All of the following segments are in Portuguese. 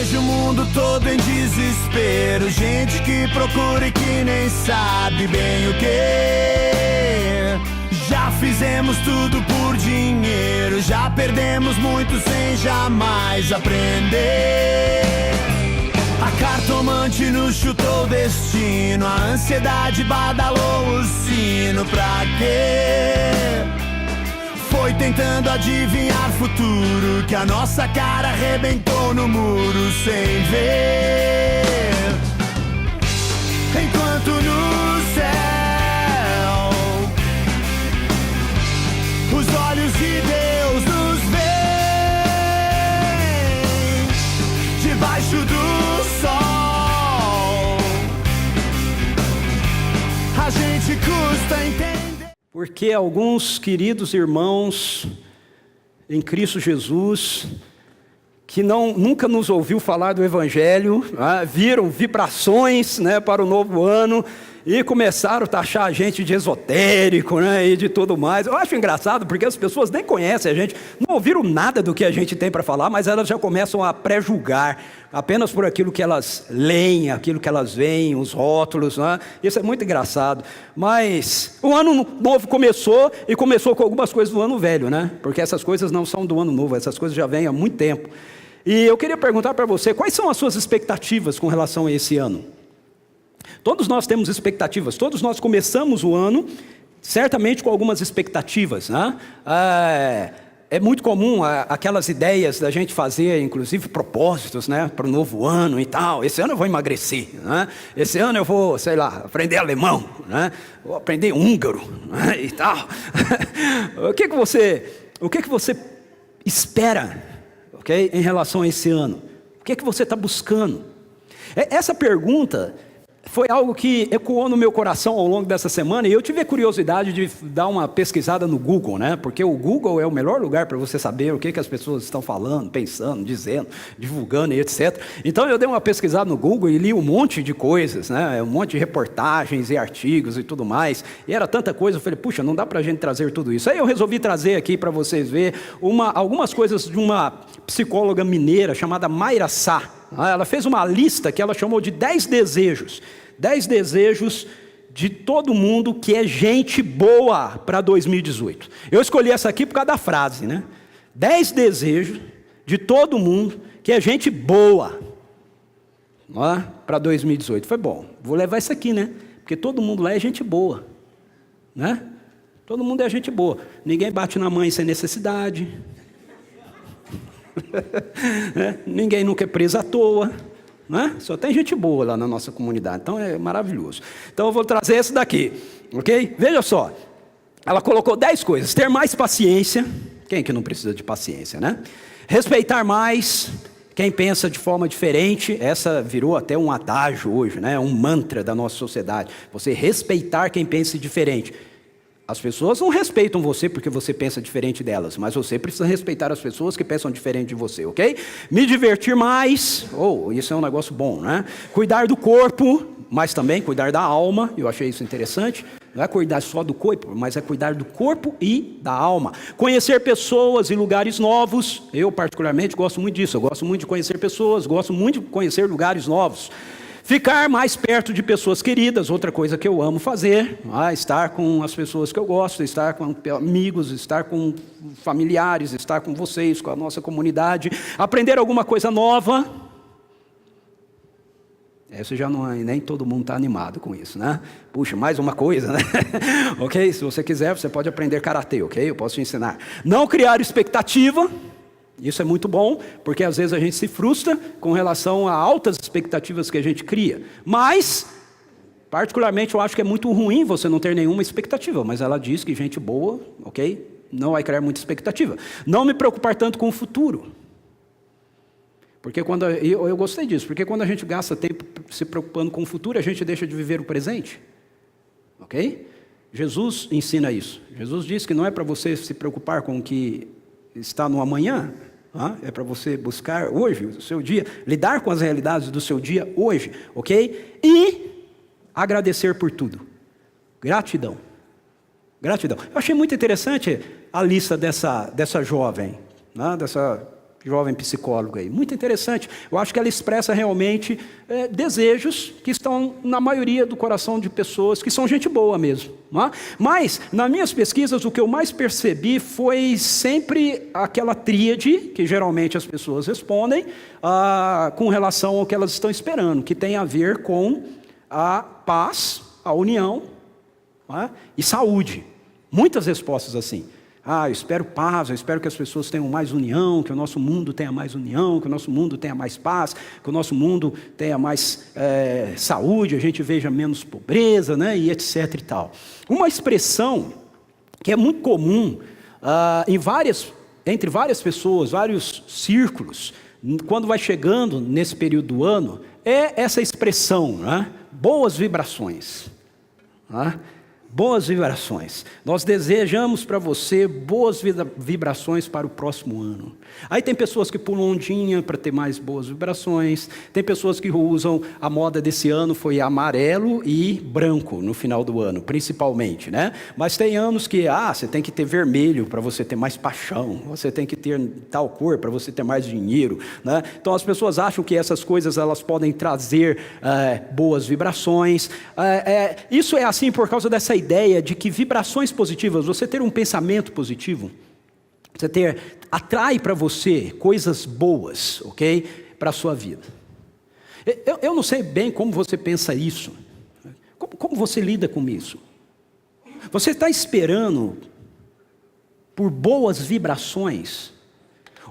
vejo o mundo todo em desespero, gente que procura e que nem sabe bem o que. Já fizemos tudo por dinheiro, já perdemos muito sem jamais aprender. A cartomante nos chutou o destino, a ansiedade badalou o sino. Pra quê? Foi tentando adivinhar futuro, que a nossa cara arrebentou no muro sem ver. Enquanto no céu os olhos de Deus nos veem, debaixo do sol a gente custa entender. Porque alguns queridos irmãos em Cristo Jesus, que nunca nos ouviu falar do Evangelho, viram vibrações, para o novo ano, e começaram a taxar a gente de esotérico, e de tudo mais. Eu acho engraçado, porque as pessoas nem conhecem a gente, não ouviram nada do que a gente tem para falar, mas elas já começam a pré-julgar, apenas por aquilo que elas leem, aquilo que elas veem, os rótulos, Isso é muito engraçado. Mas o ano novo começou, e começou com algumas coisas do ano velho, Porque essas coisas não são do ano novo, essas coisas já vêm há muito tempo. E eu queria perguntar para você, quais são as suas expectativas com relação a esse ano? Todos nós temos expectativas, todos nós começamos o ano, certamente com algumas expectativas, É muito comum aquelas ideias da gente fazer, inclusive, propósitos, para o novo ano e tal. Esse ano eu vou emagrecer, Esse ano eu vou, aprender alemão, Vou aprender húngaro, e tal. O que você espera, em relação a esse ano? O que você está buscando? Essa pergunta foi algo que ecoou no meu coração ao longo dessa semana, e eu tive a curiosidade de dar uma pesquisada no Google, Porque o Google é o melhor lugar para você saber o que as pessoas estão falando, pensando, dizendo, divulgando e etc. Então eu dei uma pesquisada no Google e li um monte de coisas, Um monte de reportagens e artigos e tudo mais, e era tanta coisa, eu falei, puxa, não dá para a gente trazer tudo isso. Aí eu resolvi trazer aqui para vocês verem algumas coisas de uma psicóloga mineira chamada Mayra Sá. Ela fez uma lista que ela chamou de 10 desejos. 10 desejos de todo mundo que é gente boa para 2018. Eu escolhi essa aqui por causa da frase, 10 desejos de todo mundo que é gente boa para 2018. Foi bom, vou levar isso aqui, Porque todo mundo lá é gente boa, Todo mundo é gente boa. Ninguém bate na mãe sem necessidade. Ninguém nunca é preso à toa, Só tem gente boa lá na nossa comunidade, então é maravilhoso. Então eu vou trazer esse daqui, ok? Veja só, ela colocou 10 coisas: ter mais paciência, quem que não precisa de paciência, Respeitar mais quem pensa de forma diferente, essa virou até um adágio hoje, um mantra da nossa sociedade, você respeitar quem pensa diferente. As pessoas não respeitam você porque você pensa diferente delas, mas você precisa respeitar as pessoas que pensam diferente de você, ok? Me divertir mais, isso é um negócio bom, Cuidar do corpo, mas também cuidar da alma, eu achei isso interessante. Não é cuidar só do corpo, mas é cuidar do corpo e da alma. Conhecer pessoas e lugares novos, eu particularmente gosto muito disso, eu gosto muito de conhecer pessoas, gosto muito de conhecer lugares novos. Ficar mais perto de pessoas queridas, outra coisa que eu amo fazer, estar com as pessoas que eu gosto, estar com amigos, estar com familiares, estar com vocês, com a nossa comunidade, aprender alguma coisa nova. Essa já não é, nem todo mundo está animado com isso, Puxa, mais uma coisa, Ok? Se você quiser, você pode aprender karatê, ok? Eu posso te ensinar. Não criar expectativa. Isso é muito bom, porque às vezes a gente se frustra com relação a altas expectativas que a gente cria. Mas, particularmente, eu acho que é muito ruim você não ter nenhuma expectativa. Mas ela diz que gente boa, ok? Não vai criar muita expectativa. Não me preocupar tanto com o futuro. Porque eu gostei disso, porque quando a gente gasta tempo se preocupando com o futuro, a gente deixa de viver o presente. Ok? Jesus ensina isso. Jesus diz que não é para você se preocupar com o que está no amanhã, é para você buscar hoje o seu dia, lidar com as realidades do seu dia hoje, ok? E agradecer por tudo. Gratidão. Eu achei muito interessante a lista dessa jovem, dessa jovem psicóloga aí. Muito interessante. Eu acho que ela expressa realmente desejos que estão na maioria do coração de pessoas que são gente boa mesmo. Não é? Mas, nas minhas pesquisas, o que eu mais percebi foi sempre aquela tríade, que geralmente as pessoas respondem, com relação ao que elas estão esperando, que tem a ver com a paz, a união, não é? E saúde. Muitas respostas assim. Eu espero paz, eu espero que as pessoas tenham mais união, que o nosso mundo tenha mais união, que o nosso mundo tenha mais paz, que o nosso mundo tenha mais saúde, a gente veja menos pobreza, né, e etc e tal. Uma expressão que é muito comum entre várias pessoas, vários círculos, quando vai chegando nesse período do ano, é essa expressão, né, boas vibrações. Boas vibrações. Nós desejamos para você boas vibrações para o próximo ano. Aí tem pessoas que pulam ondinha para ter mais boas vibrações. Tem pessoas que usam, a moda desse ano foi amarelo e branco no final do ano, principalmente, né? Mas tem anos que, você tem que ter vermelho para você ter mais paixão. Você tem que ter tal cor para você ter mais dinheiro, né? Então as pessoas acham que essas coisas elas podem trazer boas vibrações. Isso é assim por causa dessa ideia de que vibrações positivas, você ter um pensamento positivo, atrai para você coisas boas, ok? Para a sua vida. Eu não sei bem como você pensa isso. Como você lida com isso? Você está esperando por boas vibrações,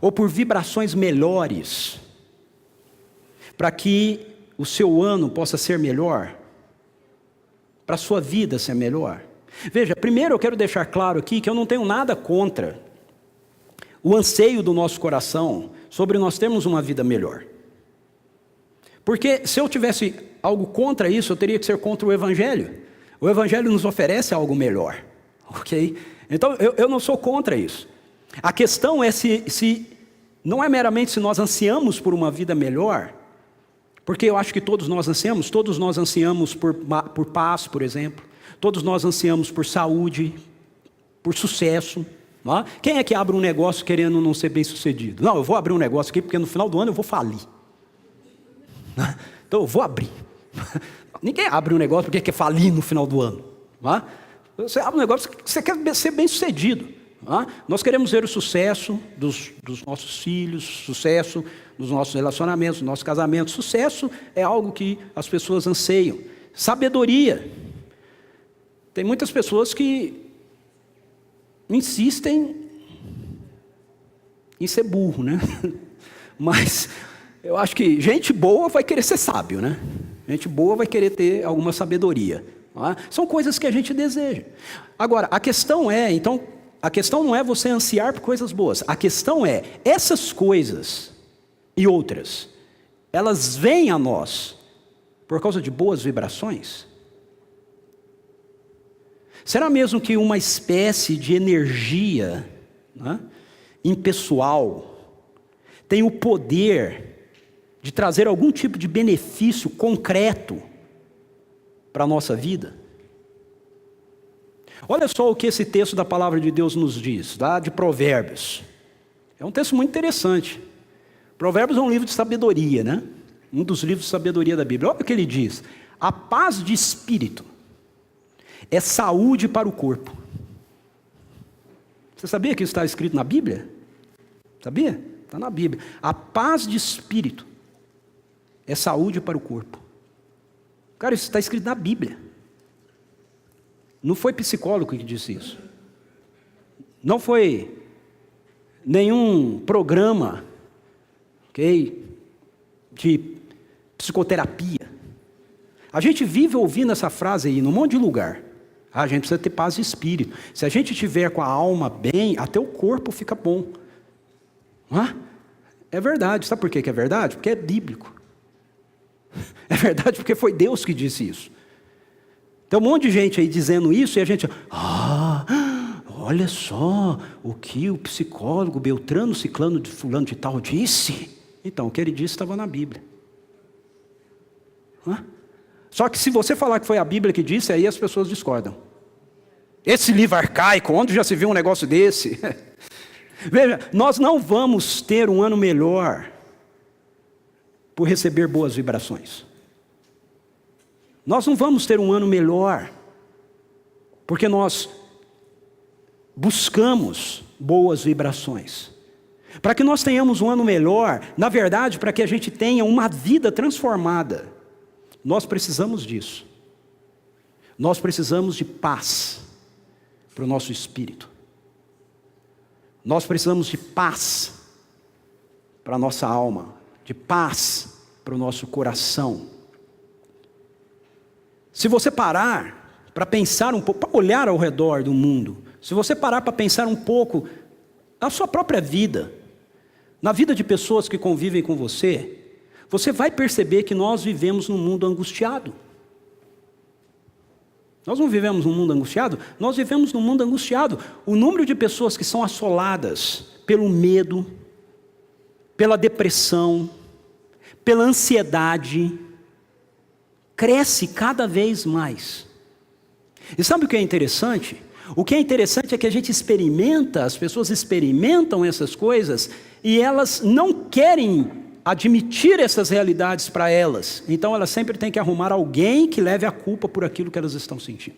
ou por vibrações melhores, para que o seu ano possa ser melhor? Para a sua vida ser melhor? Veja, primeiro eu quero deixar claro aqui que eu não tenho nada contra o anseio do nosso coração sobre nós termos uma vida melhor. Porque se eu tivesse algo contra isso, eu teria que ser contra o Evangelho. O Evangelho nos oferece algo melhor, ok? Então eu não sou contra isso. A questão é não é meramente se nós ansiamos por uma vida melhor, porque eu acho que todos nós ansiamos por paz, por exemplo. Todos nós ansiamos por saúde, por sucesso. Não é? Quem é que abre um negócio querendo não ser bem sucedido? Não, eu vou abrir um negócio aqui porque no final do ano eu vou falir. Então eu vou abrir. Ninguém abre um negócio porque quer falir no final do ano. Não é? Você abre um negócio porque você quer ser bem sucedido. Nós queremos ver o sucesso dos nossos filhos, sucesso dos nossos relacionamentos, dos nossos casamentos. Sucesso é algo que as pessoas anseiam. Sabedoria. Tem muitas pessoas que insistem em ser burro, né? Mas eu acho que gente boa vai querer ser sábio, né? Gente boa vai querer ter alguma sabedoria. São coisas que a gente deseja. Agora, a questão não é você ansiar por coisas boas. A questão é, essas coisas e outras, elas vêm a nós por causa de boas vibrações? Será mesmo que uma espécie de energia, né, impessoal tem o poder de trazer algum tipo de benefício concreto para a nossa vida? Olha só o que esse texto da palavra de Deus nos diz, tá? De Provérbios. É um texto muito interessante. Provérbios é um livro de sabedoria, né? Um dos livros de sabedoria da Bíblia. Olha o que ele diz: a paz de espírito é saúde para o corpo. Você sabia que isso está escrito na Bíblia? Sabia? Está na Bíblia. A paz de espírito é saúde para o corpo. Cara, isso está escrito na Bíblia. Não foi psicólogo que disse isso. Não foi nenhum programa, ok, de psicoterapia. A gente vive ouvindo essa frase aí num monte de lugar. A gente precisa ter paz de espírito. Se a gente tiver com a alma bem, até o corpo fica bom. É verdade. Sabe por que é verdade? Porque é bíblico. É verdade porque foi Deus que disse isso. Tem um monte de gente aí dizendo isso e a gente... olha só o que o psicólogo Beltrano, Ciclano, de fulano de tal disse. Então, o que ele disse estava na Bíblia. Só que se você falar que foi a Bíblia que disse, aí as pessoas discordam. Esse livro arcaico, onde já se viu um negócio desse? Veja, nós não vamos ter um ano melhor por receber boas vibrações. Nós não vamos ter um ano melhor porque nós buscamos boas vibrações. Para que nós tenhamos um ano melhor, na verdade, para que a gente tenha uma vida transformada, nós precisamos disso. Nós precisamos de paz para o nosso espírito. Nós precisamos de paz para a nossa alma, de paz para o nosso coração. Se você parar para pensar um pouco, para olhar ao redor do mundo, se você parar para pensar um pouco na sua própria vida, na vida de pessoas que convivem com você, você vai perceber que nós vivemos num mundo angustiado. Nós não vivemos num mundo angustiado? Nós vivemos num mundo angustiado. O número de pessoas que são assoladas pelo medo, pela depressão, pela ansiedade, cresce cada vez mais. E sabe o que é interessante? O que é interessante é que a gente experimenta, as pessoas experimentam essas coisas e elas não querem admitir essas realidades para elas. Então elas sempre têm que arrumar alguém que leve a culpa por aquilo que elas estão sentindo.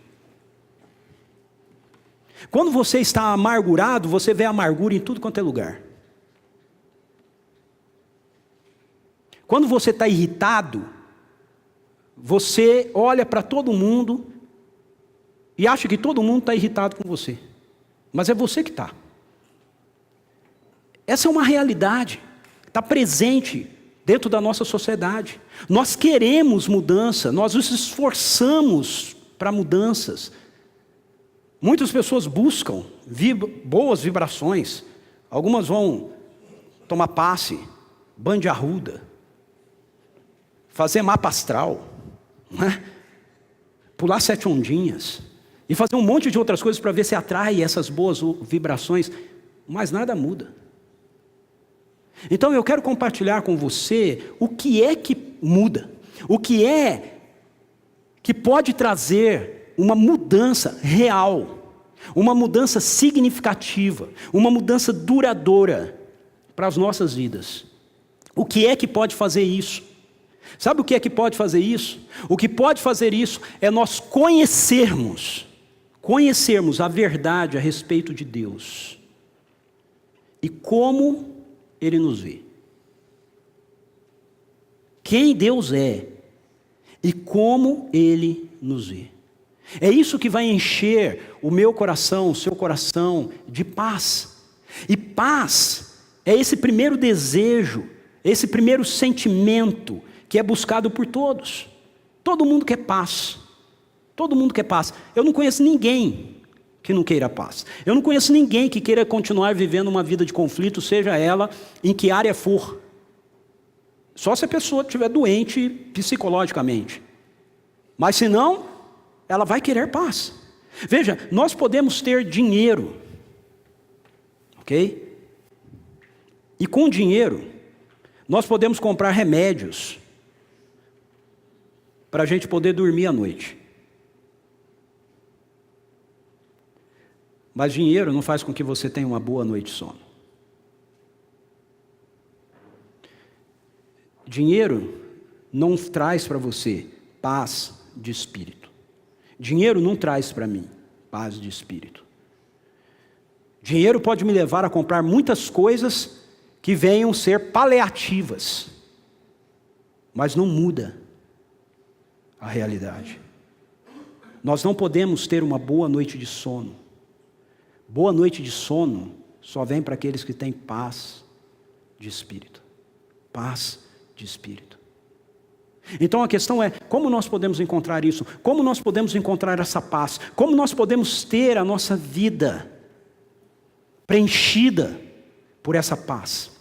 Quando você está amargurado, você vê amargura em tudo quanto é lugar. Quando você está irritado, você olha para todo mundo e acha que todo mundo está irritado com você. Mas é você que está. Essa é uma realidade. Está presente dentro da nossa sociedade. Nós queremos mudança, nós nos esforçamos para mudanças. Muitas pessoas buscam boas vibrações. Algumas vão tomar passe, banho de arruda, fazer mapa astral, né? Pular 7 ondinhas e fazer um monte de outras coisas para ver se atrai essas boas vibrações, mas nada muda. Então eu quero compartilhar com você o que é que muda, o que é que pode trazer uma mudança real, uma mudança significativa, uma mudança duradoura para as nossas vidas. O que é que pode fazer isso? Sabe o que é que pode fazer isso? O que pode fazer isso é nós conhecermos a verdade a respeito de Deus e como Ele nos vê. Quem Deus é e como Ele nos vê. É isso que vai encher o meu coração, o seu coração de paz. E paz é esse primeiro desejo, esse primeiro sentimento que é buscado por todos. Todo mundo quer paz. Todo mundo quer paz. Eu não conheço ninguém que não queira paz. Eu não conheço ninguém que queira continuar vivendo uma vida de conflito, seja ela em que área for. Só se a pessoa estiver doente psicologicamente. Mas se não, ela vai querer paz. Veja, nós podemos ter dinheiro, ok? E com dinheiro, nós podemos comprar remédios para a gente poder dormir à noite. Mas dinheiro não faz com que você tenha uma boa noite de sono. Dinheiro não traz para você paz de espírito. Dinheiro não traz para mim paz de espírito. Dinheiro pode me levar a comprar muitas coisas que venham ser paliativas, mas não muda a realidade. Nós não podemos ter uma boa noite de sono. Boa noite de sono só vem para aqueles que têm paz de espírito. Paz de espírito. Então a questão é, como nós podemos encontrar isso? Como nós podemos encontrar essa paz? Como nós podemos ter a nossa vida preenchida por essa paz?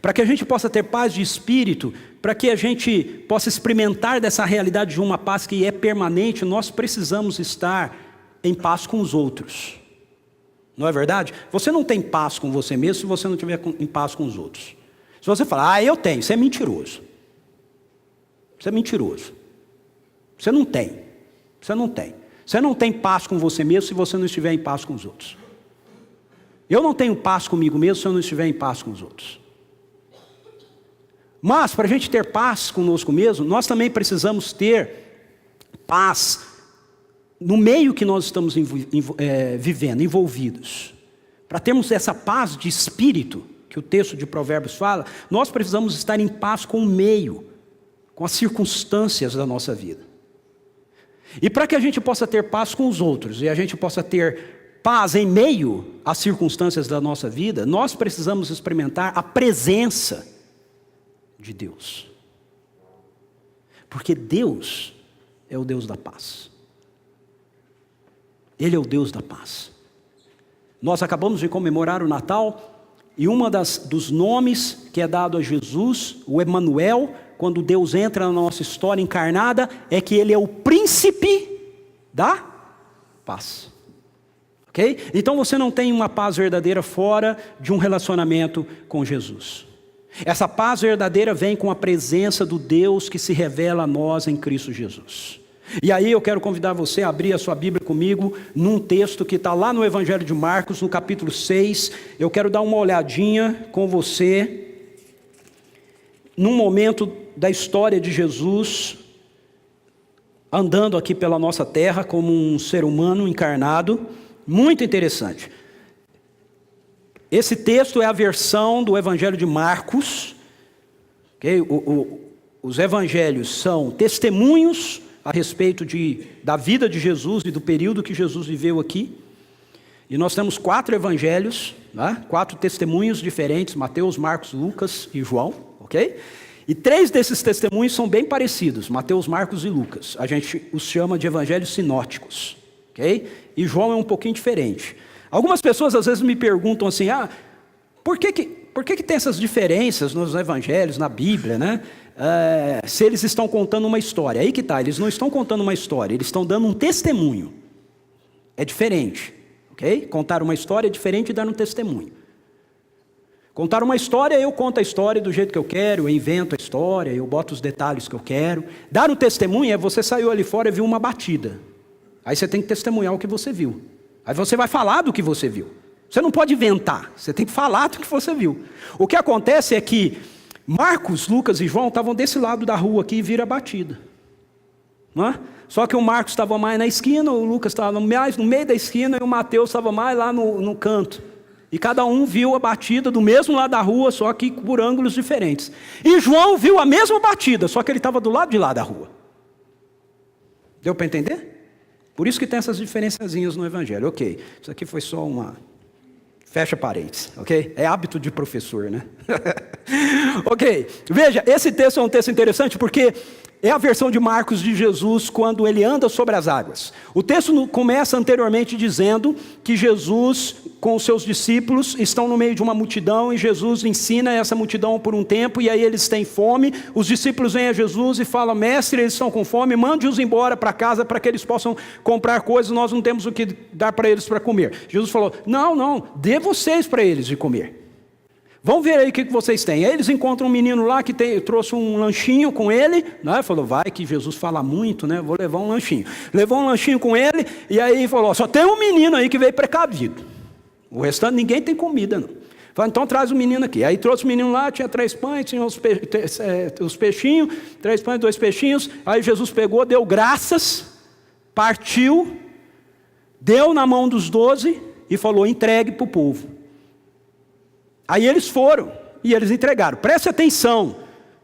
Para que a gente possa ter paz de espírito, para que a gente possa experimentar dessa realidade de uma paz que é permanente, nós precisamos estar em paz com os outros. Não é verdade? Você não tem paz com você mesmo se você não estiver em paz com os outros. Se você falar, eu tenho, você é mentiroso. Você é mentiroso. Você não tem. Você não tem. Você não tem paz com você mesmo se você não estiver em paz com os outros. Eu não tenho paz comigo mesmo se eu não estiver em paz com os outros. Mas, para a gente ter paz conosco mesmo, nós também precisamos ter paz no meio que nós estamos vivendo, envolvidos. Para termos essa paz de espírito, que o texto de Provérbios fala, nós precisamos estar em paz com o meio, com as circunstâncias da nossa vida. E para que a gente possa ter paz com os outros, e a gente possa ter paz em meio às circunstâncias da nossa vida, nós precisamos experimentar a presença de Deus. Porque Deus é o Deus da paz. Ele é o Deus da paz. Nós acabamos de comemorar o Natal, e dos nomes que é dado a Jesus, o Emanuel, quando Deus entra na nossa história encarnada, é que Ele é o príncipe da paz. Ok? Então você não tem uma paz verdadeira fora de um relacionamento com Jesus. Essa paz verdadeira vem com a presença do Deus que se revela a nós em Cristo Jesus. E aí eu quero convidar você a abrir a sua Bíblia comigo num texto que está lá no Evangelho de Marcos, no capítulo 6. Eu quero dar uma olhadinha com você num momento da história de Jesus, andando aqui pela nossa terra como um ser humano encarnado, muito interessante. Esse texto é a versão do Evangelho de Marcos, okay? Os evangelhos são testemunhos a respeito da vida de Jesus e do período que Jesus viveu aqui. E nós temos 4 evangelhos, né? 4 testemunhos diferentes, Mateus, Marcos, Lucas e João, ok? E 3 desses testemunhos são bem parecidos, Mateus, Marcos e Lucas. A gente os chama de evangelhos sinóticos, ok? E João é um pouquinho diferente. Algumas pessoas às vezes me perguntam assim, por que tem essas diferenças nos evangelhos, na Bíblia, né? Se eles estão contando uma história. Aí que está, eles não estão contando uma história, eles estão dando um testemunho. É diferente, ok? Contar uma história é diferente de dar um testemunho. Contar uma história, eu conto a história do jeito que eu quero, eu invento a história, eu boto os detalhes que eu quero. Dar um testemunho é você saiu ali fora e viu uma batida. Aí você tem que testemunhar o que você viu. Aí você vai falar do que você viu. Você não pode inventar, você tem que falar do que você viu. O que acontece é que Marcos, Lucas e João estavam desse lado da rua aqui e viram a batida. Não é? Só que o Marcos estava mais na esquina, o Lucas estava mais no meio da esquina e o Mateus estava mais lá no canto. E cada um viu a batida do mesmo lado da rua, só que por ângulos diferentes. E João viu a mesma batida, só que ele estava do lado de lá da rua. Deu para entender? Por isso que tem essas diferençazinhas no Evangelho. Ok, isso aqui foi só uma... Fecha parênteses, ok? É hábito de professor, né? Ok, veja, esse texto é um texto interessante porque é a versão de Marcos de Jesus quando ele anda sobre as águas. O texto começa anteriormente dizendo que Jesus com os seus discípulos estão no meio de uma multidão e Jesus ensina essa multidão por um tempo e aí eles têm fome. Os discípulos vêm a Jesus e falam, mestre, eles estão com fome, mande-os embora para casa para que eles possam comprar coisas, nós não temos o que dar para eles para comer. Jesus falou, não, dê vocês para eles de comer. Vão ver aí o que vocês têm. Aí eles encontram um menino lá que trouxe um lanchinho com ele, né? Falou, vai que Jesus fala muito, né? Vou levar um lanchinho. Levou um lanchinho com ele e aí falou, só tem um menino aí que veio precavido. O restante ninguém tem comida não. Falou, então traz o menino aqui. Aí trouxe o menino lá, tinha 3 pães, tinha os peixinhos, 3 pães, 2 peixinhos. Aí Jesus pegou, deu graças, partiu, deu na mão dos 12 e falou, entregue para o povo. Aí eles foram e eles entregaram. Preste atenção,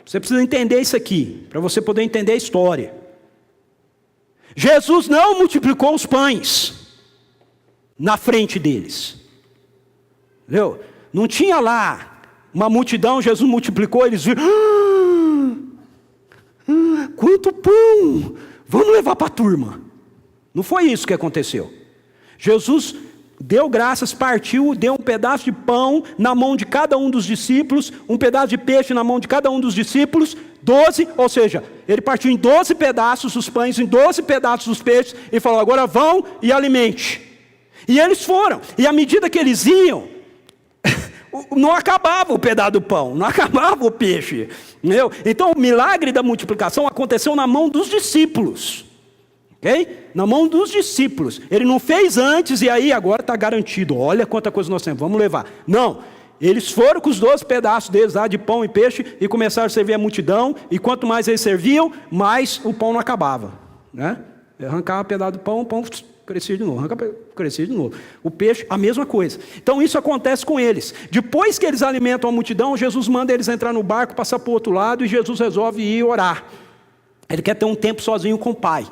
você precisa entender isso aqui, para você poder entender a história. Jesus não multiplicou os pães na frente deles. Entendeu? Não tinha lá uma multidão, Jesus multiplicou, eles viram, quanto pão, vamos levar para a turma. Não foi isso que aconteceu. Jesus deu graças, partiu, deu um pedaço de pão na mão de cada um dos discípulos, um pedaço de peixe na mão de cada um dos discípulos, 12, ou seja, ele partiu em 12 pedaços os pães, em 12 pedaços os peixes, e falou, agora vão e alimente. E eles foram, e à medida que eles iam, não acabava o pedaço do pão, não acabava o peixe. Entendeu? Então o milagre da multiplicação aconteceu na mão dos discípulos. ok? Na mão dos discípulos. Ele não fez antes e aí agora está garantido. Olha quanta coisa nós temos, vamos levar. Não, eles foram com os 12 pedaços deles lá de pão e peixe e começaram a servir a multidão. E quanto mais eles serviam, mais o pão não acabava, né? Arrancava um pedaço do pão, o pão crescia de novo, crescia de novo. O peixe, a mesma coisa. Então isso acontece com eles. Depois que eles alimentam a multidão, Jesus manda eles entrar no barco, passar para o outro lado, e Jesus resolve ir orar. Ele quer ter um tempo sozinho com o Pai.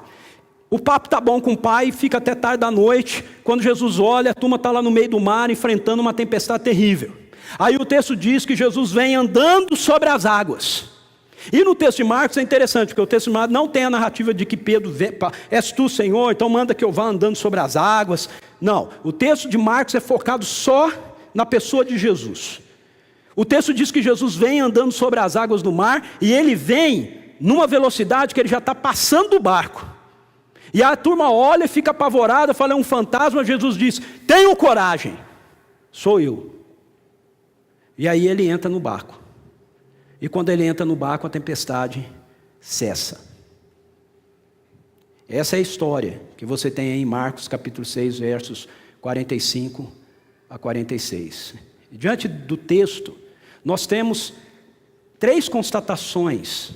O papo está bom com o Pai, fica até tarde da noite. Quando Jesus olha, a turma está lá no meio do mar, enfrentando uma tempestade terrível. Aí o texto diz que Jesus vem andando sobre as águas. E no texto de Marcos é interessante, porque o texto de Marcos não tem a narrativa de que Pedro vê, és tu, Senhor, então manda que eu vá andando sobre as águas. Não, o texto de Marcos é focado só na pessoa de Jesus. O texto diz que Jesus vem andando sobre as águas do mar, e ele vem numa velocidade que ele já está passando do barco. E a turma olha e fica apavorada, fala, é um fantasma. Jesus diz, tenham coragem, sou eu. E aí ele entra no barco. E quando ele entra no barco, a tempestade cessa. Essa é a história que você tem aí em Marcos capítulo 6, versos 45 a 46. E diante do texto, nós temos 3 constatações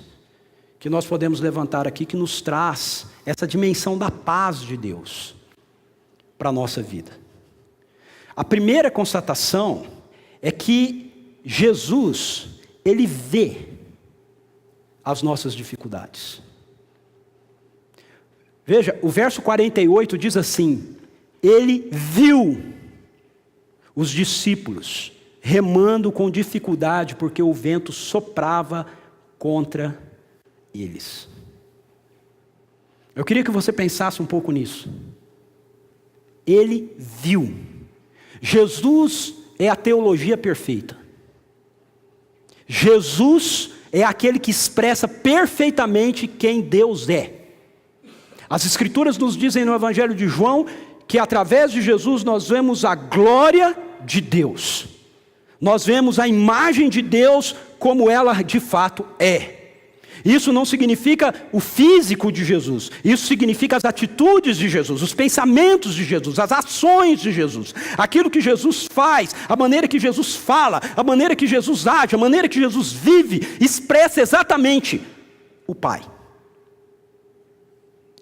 que nós podemos levantar aqui, que nos traz essa dimensão da paz de Deus para a nossa vida. A primeira constatação é que Jesus, ele vê as nossas dificuldades. Veja, o verso 48 diz assim, ele viu os discípulos remando com dificuldade, porque o vento soprava contra eles. Eu queria que você pensasse um pouco nisso. Ele viu. Jesus é a teologia perfeita. Jesus é aquele que expressa perfeitamente quem Deus é. As Escrituras nos dizem no Evangelho de João que através de Jesus nós vemos a glória de Deus. Nós vemos a imagem de Deus como ela de fato é. Isso não significa o físico de Jesus, isso significa as atitudes de Jesus, os pensamentos de Jesus, as ações de Jesus, aquilo que Jesus faz, a maneira que Jesus fala, a maneira que Jesus age, a maneira que Jesus vive, expressa exatamente o Pai,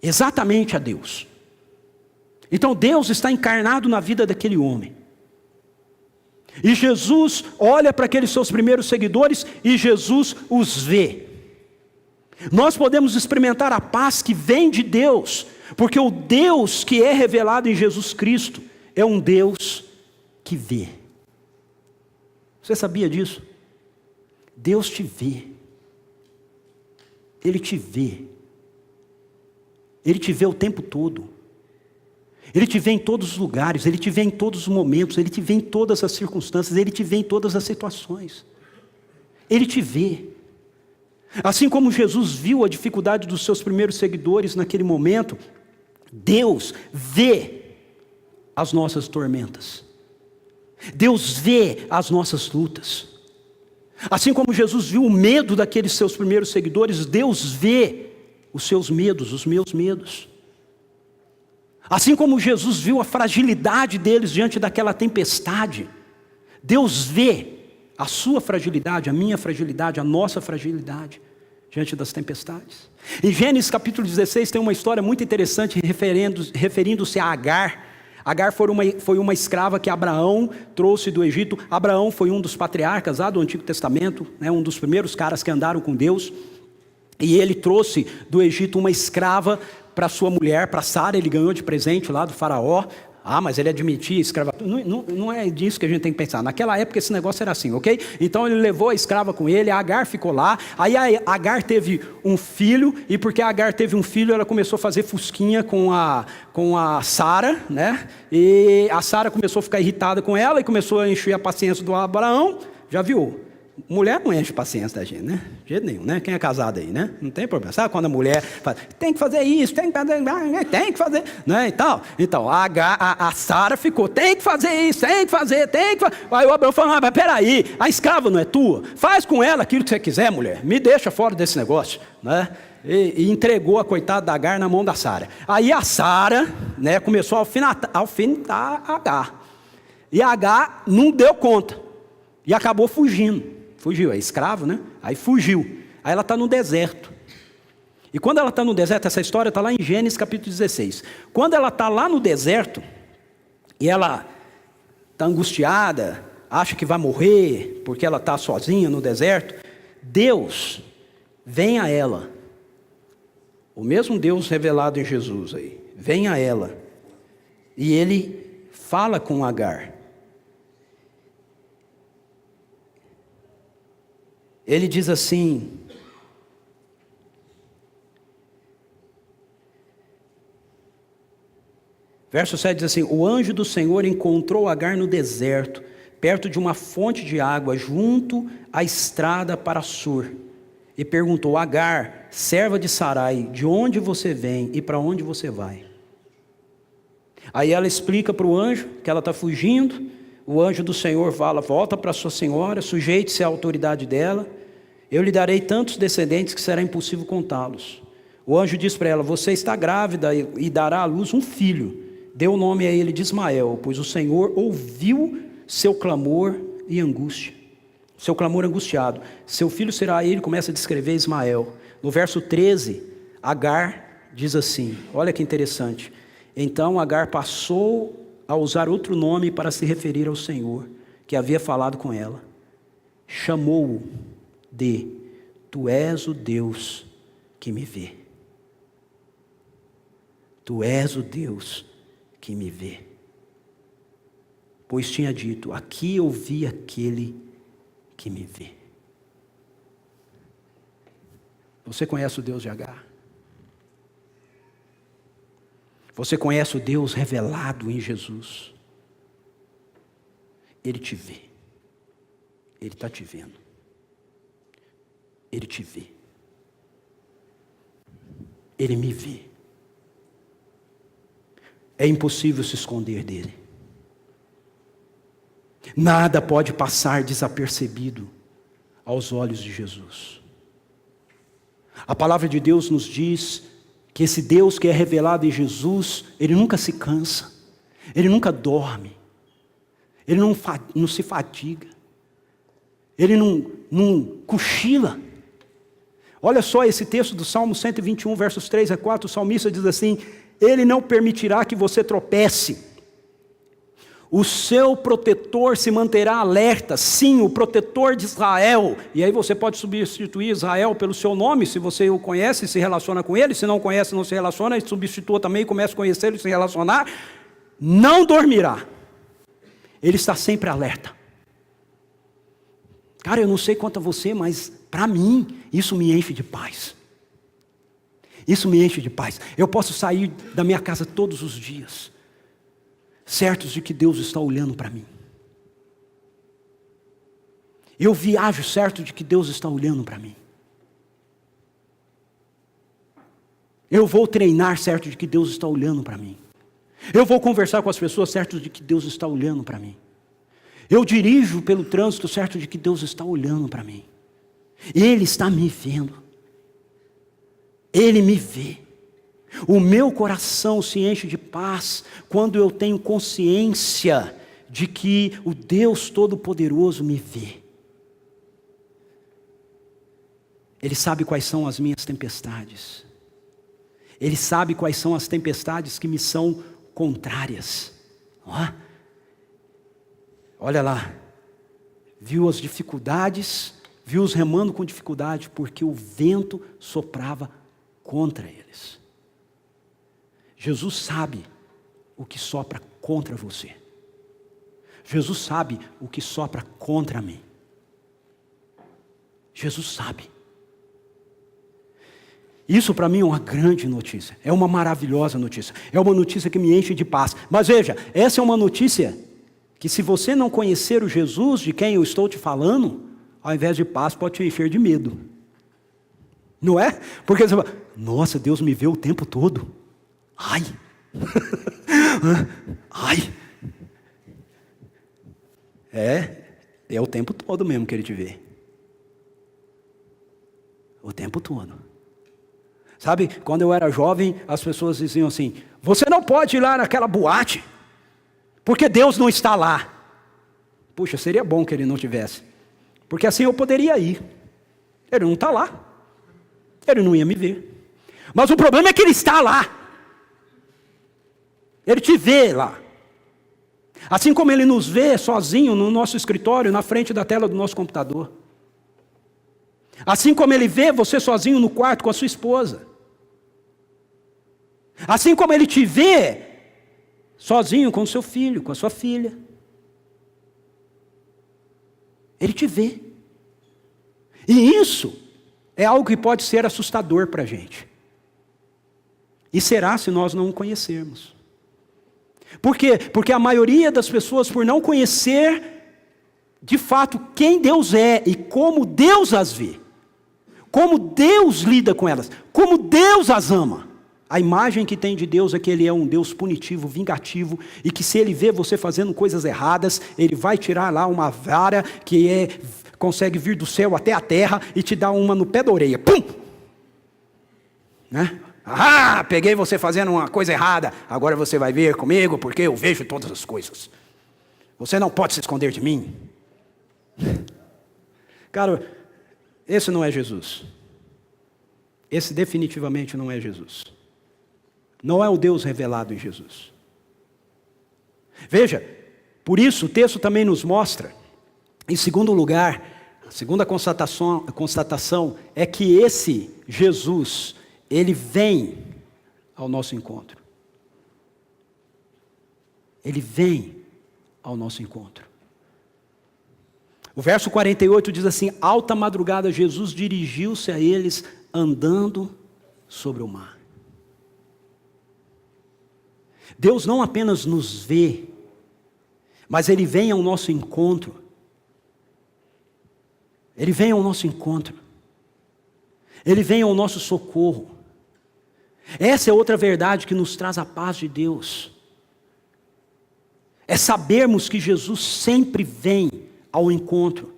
exatamente a Deus. Então Deus está encarnado na vida daquele homem. E Jesus olha para aqueles seus primeiros seguidores e Jesus os vê. Nós podemos experimentar a paz que vem de Deus, porque o Deus que é revelado em Jesus Cristo é um Deus que vê. Você sabia disso? Deus te vê. Ele te vê. Ele te vê o tempo todo. Ele te vê em todos os lugares, Ele te vê em todos os momentos, Ele te vê em todas as circunstâncias, Ele te vê em todas as situações. Ele te vê. Assim como Jesus viu a dificuldade dos seus primeiros seguidores naquele momento, Deus vê as nossas tormentas. Deus vê as nossas lutas. Assim como Jesus viu o medo daqueles seus primeiros seguidores, Deus vê os seus medos, os meus medos. Assim como Jesus viu a fragilidade deles diante daquela tempestade, Deus vê a sua fragilidade, a minha fragilidade, a nossa fragilidade diante das tempestades. Em Gênesis capítulo 16 tem uma história muito interessante referindo-se a Agar. Agar foi uma escrava que Abraão trouxe do Egito. Abraão foi um dos patriarcas lá do Antigo Testamento, né, um dos primeiros caras que andaram com Deus. E ele trouxe do Egito uma escrava para sua mulher, para Sara. Ele ganhou de presente lá do faraó. Mas ele admitia escravatura. Não é disso que a gente tem que pensar. Naquela época esse negócio era assim, ok? Então ele levou a escrava com ele, a Agar ficou lá. Aí a Agar teve um filho, e porque a Agar teve um filho, ela começou a fazer fusquinha com a Sara, né? E a Sara começou a ficar irritada com ela e começou a encher a paciência do Abraão. Já viu? mulher não enche paciência da gente, né? De jeito nenhum, né? Quem é casado aí, né? Não tem problema. Sabe quando a mulher fala, tem que fazer isso, tem que fazer, né? Então a Sara ficou, tem que fazer isso, tem que fazer. Aí o Abraão falou, mas peraí, a escrava não é tua? Faz com ela aquilo que você quiser, mulher. Me deixa fora desse negócio, né? E entregou a coitada da Agar na mão da Sara. Aí a Sara, né, começou a alfinetar a Agar. E a Agar não deu conta. E acabou fugindo. Fugiu, é escravo, né? Aí fugiu. Aí ela está no deserto. E quando ela está no deserto, essa história está lá em Gênesis capítulo 16. Quando ela está lá no deserto, e ela está angustiada, acha que vai morrer, porque ela está sozinha no deserto, Deus vem a ela. O mesmo Deus revelado em Jesus aí, vem a ela. E ele fala com Agar. Ele diz assim, verso 7 diz assim, o anjo do Senhor encontrou Agar no deserto, perto de uma fonte de água, junto à estrada para Sur, e perguntou, Agar, serva de Sarai, de onde você vem e para onde você vai? Aí ela explica para o anjo que ela está fugindo. O anjo do Senhor fala, volta para sua senhora, sujeite-se à autoridade dela, eu lhe darei tantos descendentes que será impossível contá-los. O anjo diz para ela, você está grávida e dará à luz um filho, dê o nome a ele de Ismael, pois o Senhor ouviu seu clamor e angústia, seu clamor angustiado, seu filho será, ele começa a descrever Ismael. No verso 13, Agar diz assim, olha que interessante, então Agar passou a usar outro nome para se referir ao Senhor, que havia falado com ela. Chamou-o de, tu és o Deus que me vê. Tu és o Deus que me vê. Pois tinha dito, aqui eu vi aquele que me vê. Você conhece o Deus de Agar? Você conhece o Deus revelado em Jesus? Ele te vê. Ele está te vendo. Ele te vê. Ele me vê. É impossível se esconder dele. Nada pode passar desapercebido aos olhos de Jesus. A palavra de Deus nos diz que esse Deus que é revelado em Jesus, ele nunca se cansa, ele nunca dorme, ele não se fadiga, ele não cochila. Olha só esse texto do Salmo 121, versos 3 a 4, o salmista diz assim, ele não permitirá que você tropece, o seu protetor se manterá alerta, sim, o protetor de Israel. E aí você pode substituir Israel pelo seu nome, se você o conhece, se relaciona com ele, se não conhece, não se relaciona, e substitua também, começa a conhecê-lo e se relacionar, não dormirá. Ele está sempre alerta. Cara, eu não sei quanto a você, mas para mim, isso me enche de paz. Isso me enche de paz. Eu posso sair da minha casa todos os dias, certos de que Deus está olhando para mim. Eu viajo certo de que Deus está olhando para mim. Eu vou treinar certo de que Deus está olhando para mim. Eu vou conversar com as pessoas certo de que Deus está olhando para mim. Eu dirijo pelo trânsito certo de que Deus está olhando para mim. Ele está me vendo. Ele me vê. O meu coração se enche de paz quando eu tenho consciência de que o Deus Todo-Poderoso me vê. Ele sabe quais são as minhas tempestades. Ele sabe quais são as tempestades que me são contrárias. Olha lá, viu as dificuldades, viu-os remando com dificuldade, porque o vento soprava contra eles. Jesus sabe o que sopra contra você. Jesus sabe o que sopra contra mim. Jesus sabe. Isso para mim é uma grande notícia, é uma maravilhosa notícia, é uma notícia que me enche de paz. Mas veja, essa é uma notícia que se você não conhecer o Jesus de quem eu estou te falando, ao invés de paz, pode te encher de medo. Não é? Porque você fala, nossa, Deus me vê o tempo todo. Ai! Ai! É o tempo todo mesmo que Ele te vê. O tempo todo. Sabe, quando eu era jovem, as pessoas diziam assim, você não pode ir lá naquela boate, porque Deus não está lá. Puxa, seria bom que Ele não tivesse, porque assim eu poderia ir. Ele não está lá, Ele não ia me ver. Mas o problema é que Ele está lá. Ele te vê lá. Assim como Ele nos vê sozinho no nosso escritório, na frente da tela do nosso computador. Assim como Ele vê você sozinho no quarto com a sua esposa. Assim como Ele te vê sozinho com o seu filho, com a sua filha. Ele te vê. E isso é algo que pode ser assustador para a gente. E será se nós não o conhecermos. Por quê? Porque a maioria das pessoas, por não conhecer de fato quem Deus é e como Deus as vê, como Deus lida com elas, como Deus as ama. A imagem que tem de Deus é que Ele é um Deus punitivo, vingativo, e que se Ele vê você fazendo coisas erradas, Ele vai tirar lá uma vara que consegue vir do céu até a terra e te dar uma no pé da orelha. Pum! Né? Ah, peguei você fazendo uma coisa errada, agora você vai ver comigo, porque eu vejo todas as coisas. Você não pode se esconder de mim. Cara, esse não é Jesus. Esse definitivamente não é Jesus. Não é o Deus revelado em Jesus. Veja, por isso o texto também nos mostra, em segundo lugar, a segunda constatação é que esse Jesus, Ele vem ao nosso encontro. Ele vem ao nosso encontro. O verso 48 diz assim, alta madrugada Jesus dirigiu-se a eles andando sobre o mar. Deus não apenas nos vê, mas Ele vem ao nosso encontro. Ele vem ao nosso encontro. Ele vem ao nosso socorro. Essa é outra verdade que nos traz a paz de Deus. É sabermos que Jesus sempre vem ao encontro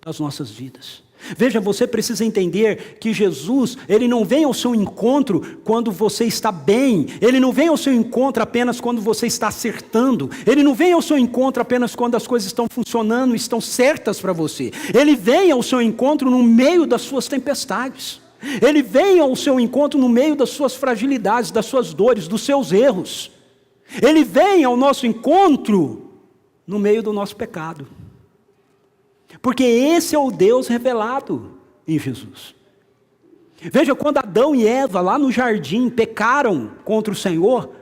das nossas vidas. Veja, você precisa entender que Jesus, Ele não vem ao seu encontro quando você está bem. Ele não vem ao seu encontro apenas quando você está acertando. Ele não vem ao seu encontro apenas quando as coisas estão funcionando, estão certas para você. Ele vem ao seu encontro no meio das suas tempestades. Ele vem ao seu encontro no meio das suas fragilidades, das suas dores, dos seus erros. Ele vem ao nosso encontro no meio do nosso pecado. Porque esse é o Deus revelado em Jesus. Veja, quando Adão e Eva lá no jardim pecaram contra o Senhor,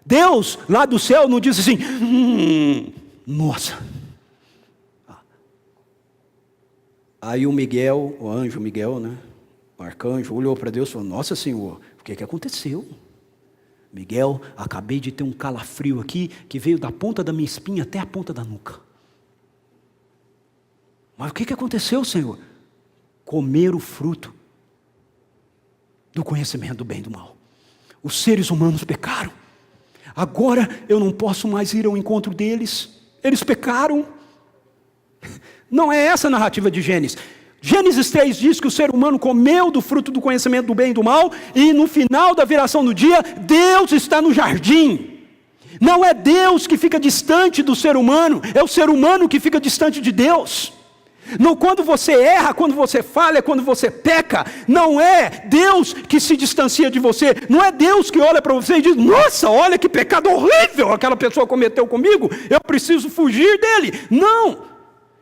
Deus lá do céu não disse assim, nossa. Aí o anjo Miguel, né? O arcanjo olhou para Deus e falou, nossa Senhor, o que aconteceu? Miguel, acabei de ter um calafrio aqui, que veio da ponta da minha espinha até a ponta da nuca. Mas o que aconteceu, Senhor? Comer o fruto do conhecimento do bem e do mal. Os seres humanos pecaram. Agora eu não posso mais ir ao encontro deles. Eles pecaram. Não é essa a narrativa de Gênesis. Gênesis 3 diz que o ser humano comeu do fruto do conhecimento do bem e do mal, e no final da viração do dia, Deus está no jardim. Não é Deus que fica distante do ser humano, é o ser humano que fica distante de Deus. Quando você erra, quando você falha, quando você peca, não é Deus que se distancia de você, não é Deus que olha para você e diz, nossa, olha que pecado horrível aquela pessoa cometeu comigo, eu preciso fugir dele. Não,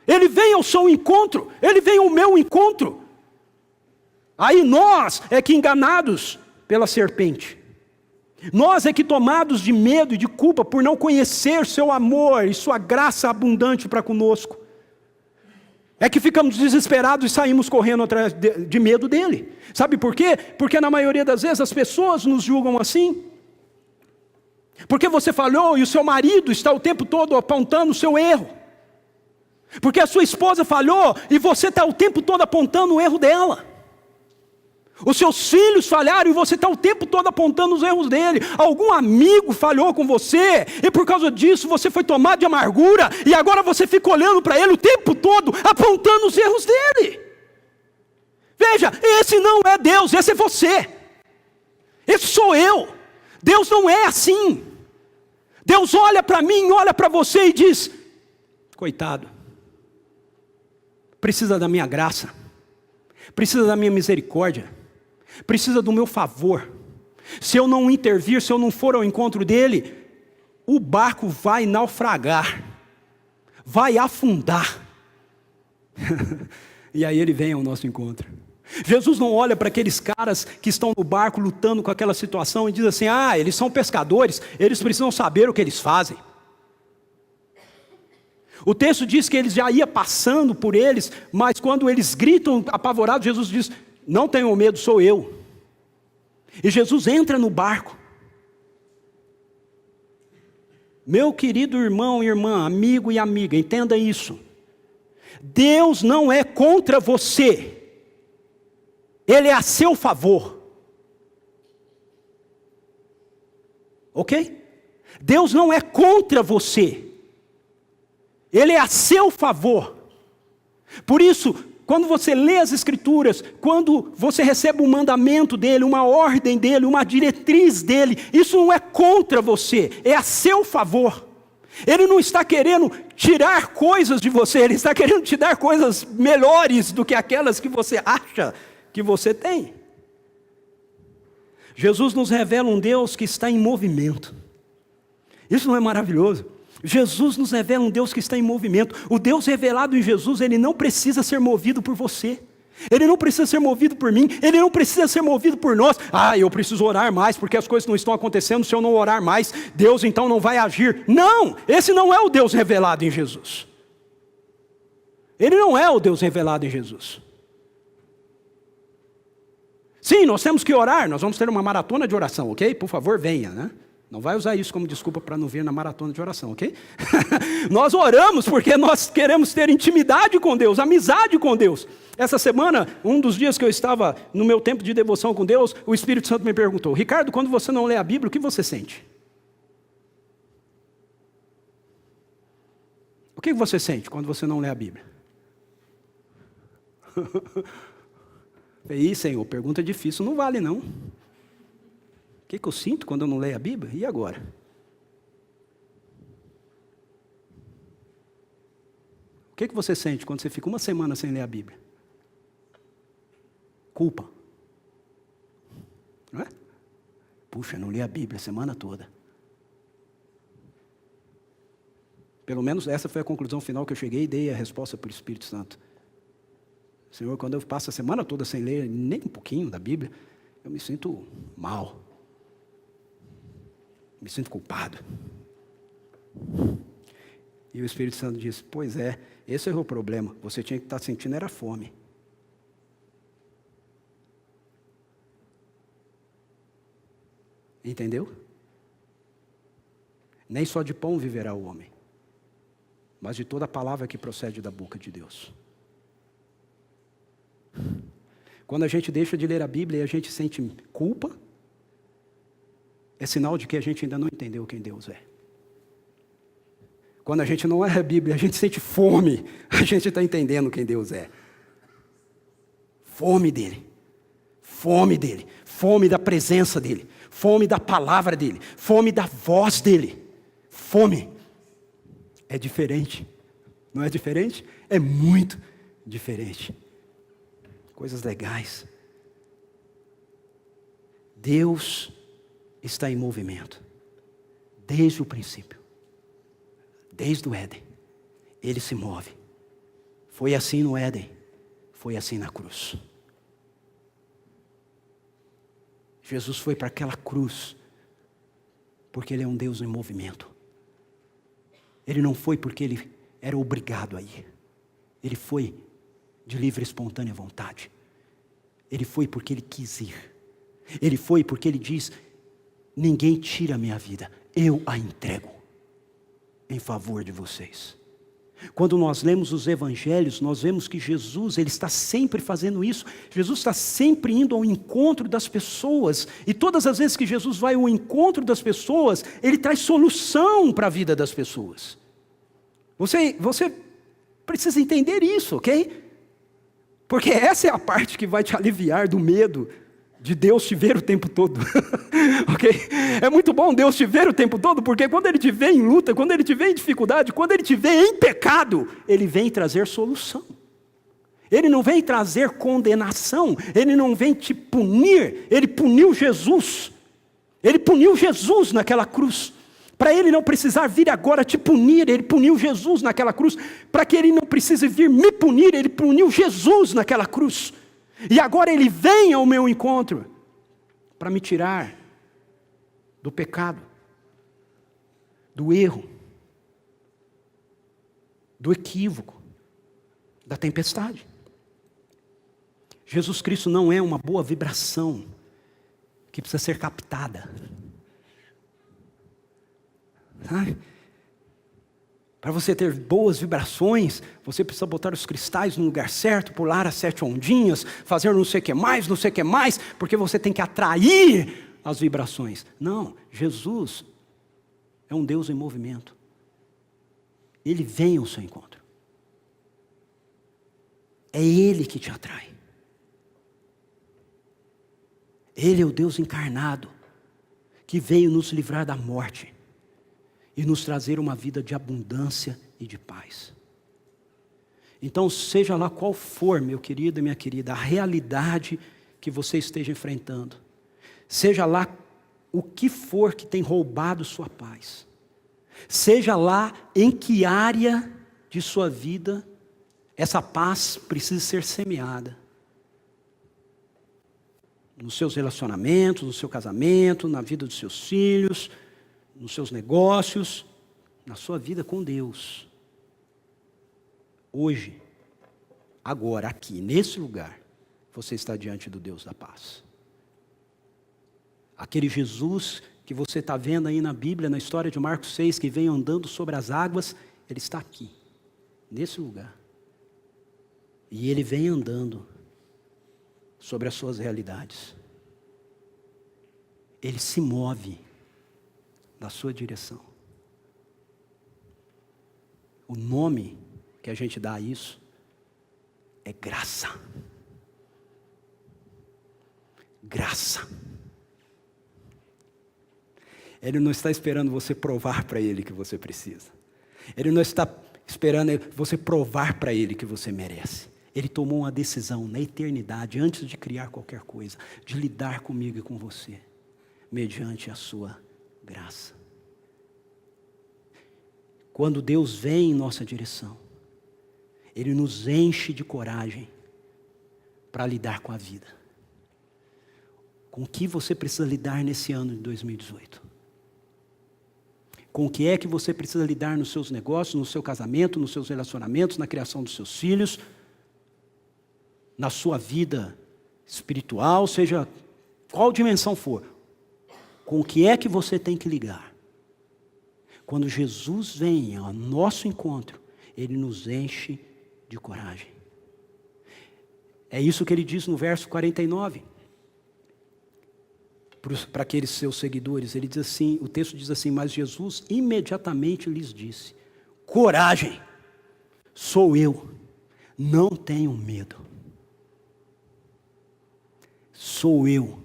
Ele vem ao seu encontro, Ele vem ao meu encontro. Aí nós é que enganados pela serpente, nós é que tomados de medo e de culpa por não conhecer seu amor e sua graça abundante para conosco, é que ficamos desesperados e saímos correndo atrás de medo dele. Sabe por quê? Porque na maioria das vezes as pessoas nos julgam assim. Porque você falhou e o seu marido está o tempo todo apontando o seu erro. Porque a sua esposa falhou e você está o tempo todo apontando o erro dela. Os seus filhos falharam e você está o tempo todo apontando os erros dele. Algum amigo falhou com você e por causa disso você foi tomado de amargura e agora você fica olhando para ele o tempo todo apontando os erros dele. Veja, esse não é Deus, esse é você. Esse sou eu. Deus não é assim. Deus olha para mim, olha para você e diz: coitado, precisa da minha graça, precisa da minha misericórdia, precisa do meu favor. Se eu não intervir, se eu não for ao encontro dele, o barco vai naufragar, vai afundar. E aí ele vem ao nosso encontro. Jesus não olha para aqueles caras que estão no barco lutando com aquela situação e diz assim: ah, eles são pescadores, eles precisam saber o que eles fazem. O texto diz que ele já ia passando por eles, mas quando eles gritam apavorados, Jesus diz: não tenham medo, sou eu. E Jesus entra no barco. Meu querido irmão e irmã, amigo e amiga, entenda isso. Deus não é contra você. Ele é a seu favor. Ok? Deus não é contra você. Ele é a seu favor. Por isso, quando você lê as Escrituras, quando você recebe um mandamento dele, uma ordem dele, uma diretriz dele, isso não é contra você, é a seu favor. Ele não está querendo tirar coisas de você, ele está querendo te dar coisas melhores do que aquelas que você acha que você tem. Jesus nos revela um Deus que está em movimento. Isso não é maravilhoso? Jesus nos revela um Deus que está em movimento. O Deus revelado em Jesus, ele não precisa ser movido por você. Ele não precisa ser movido por mim. Ele não precisa ser movido por nós. Ah, eu preciso orar mais porque as coisas não estão acontecendo. Se eu não orar mais, Deus então não vai agir. Não, esse não é o Deus revelado em Jesus. Ele não é o Deus revelado em Jesus. Sim, nós temos que orar, nós vamos ter uma maratona de oração, ok? Por favor, venha, né? Não vai usar isso como desculpa para não vir na maratona de oração, ok? Nós oramos porque nós queremos ter intimidade com Deus, amizade com Deus. Essa semana, um dos dias que eu estava no meu tempo de devoção com Deus, o Espírito Santo me perguntou: Ricardo, quando você não lê a Bíblia, o que você sente? O que você sente quando você não lê a Bíblia? Aí, Senhor, pergunta difícil, não vale não. O que eu sinto quando eu não leio a Bíblia? E agora? O que você sente quando você fica uma semana sem ler a Bíblia? Culpa. Não é? Puxa, não li a Bíblia a semana toda. Pelo menos essa foi a conclusão final que eu cheguei e dei a resposta para o Espírito Santo. Senhor, quando eu passo a semana toda sem ler nem um pouquinho da Bíblia, eu me sinto mal. Me sinto culpado. E o Espírito Santo disse: pois é, esse é o problema. Você tinha que estar sentindo era fome. Entendeu? Nem só de pão viverá o homem, mas de toda a palavra que procede da boca de Deus. Quando a gente deixa de ler a Bíblia e a gente sente culpa, é sinal de que a gente ainda não entendeu quem Deus é. Quando a gente não lê a Bíblia, a gente sente fome, a gente está entendendo quem Deus é. Fome dele, fome da presença dele, fome da palavra dele, fome da voz dele. Fome é diferente, não é diferente? É muito diferente. Coisas legais. Deus está em movimento, desde o princípio, desde o Éden, Ele se move. Foi assim no Éden, foi assim na cruz. Jesus foi para aquela cruz, porque Ele é um Deus em movimento. Ele não foi porque Ele era obrigado a ir. Ele foi de livre e espontânea vontade. Ele foi porque Ele quis ir. Ele foi porque Ele diz: ninguém tira a minha vida, eu a entrego em favor de vocês. Quando nós lemos os evangelhos, nós vemos que Jesus, ele está sempre fazendo isso. Jesus está sempre indo ao encontro das pessoas. E todas as vezes que Jesus vai ao encontro das pessoas, ele traz solução para a vida das pessoas. Você precisa entender isso, ok? Porque essa é a parte que vai te aliviar do medo de Deus te ver o tempo todo, ok? É muito bom Deus te ver o tempo todo, porque quando Ele te vê em luta, quando Ele te vê em dificuldade, quando Ele te vê em pecado, Ele vem trazer solução. Ele não vem trazer condenação, Ele não vem te punir, Ele puniu Jesus. Ele puniu Jesus naquela cruz. Para Ele não precisar vir agora te punir, Ele puniu Jesus naquela cruz. Para que Ele não precise vir me punir, Ele puniu Jesus naquela cruz. E agora Ele vem ao meu encontro para me tirar do pecado, do erro, do equívoco, da tempestade. Jesus Cristo não é uma boa vibração que precisa ser captada. Sabe? Para você ter boas vibrações, você precisa botar os cristais no lugar certo, pular as 7 ondinhas, fazer não sei o que mais, porque você tem que atrair as vibrações. Não, Jesus é um Deus em movimento. Ele vem ao seu encontro. É Ele que te atrai. Ele é o Deus encarnado, que veio nos livrar da morte e nos trazer uma vida de abundância e de paz. Então, seja lá qual for, meu querido e minha querida, a realidade que você esteja enfrentando, seja lá o que for que tem roubado sua paz, seja lá em que área de sua vida essa paz precisa ser semeada, nos seus relacionamentos, no seu casamento, na vida dos seus filhos, nos seus negócios, na sua vida com Deus. Hoje, agora, aqui, nesse lugar, você está diante do Deus da paz. Aquele Jesus que você está vendo aí na Bíblia, na história de Marcos 6, que vem andando sobre as águas, Ele está aqui, nesse lugar. E Ele vem andando sobre as suas realidades. Ele se move na sua direção. O nome que a gente dá a isso é graça. Graça. Ele não está esperando você provar para Ele que você precisa. Ele não está esperando você provar para Ele que você merece. Ele tomou uma decisão na eternidade, antes de criar qualquer coisa, de lidar comigo e com você, mediante a sua graça. Quando Deus vem em nossa direção, Ele nos enche de coragem para lidar com a vida. Com o que você precisa lidar nesse ano de 2018? Com o que é que você precisa lidar nos seus negócios, no seu casamento, nos seus relacionamentos, na criação dos seus filhos, na sua vida espiritual, seja qual dimensão for. Com o que é que você tem que ligar? Quando Jesus vem ao nosso encontro, Ele nos enche de coragem. É isso que Ele diz no verso 49. Para aqueles seus seguidores, Ele diz assim, o texto diz assim: mas Jesus imediatamente lhes disse: coragem, sou eu, não tenham medo. Sou eu,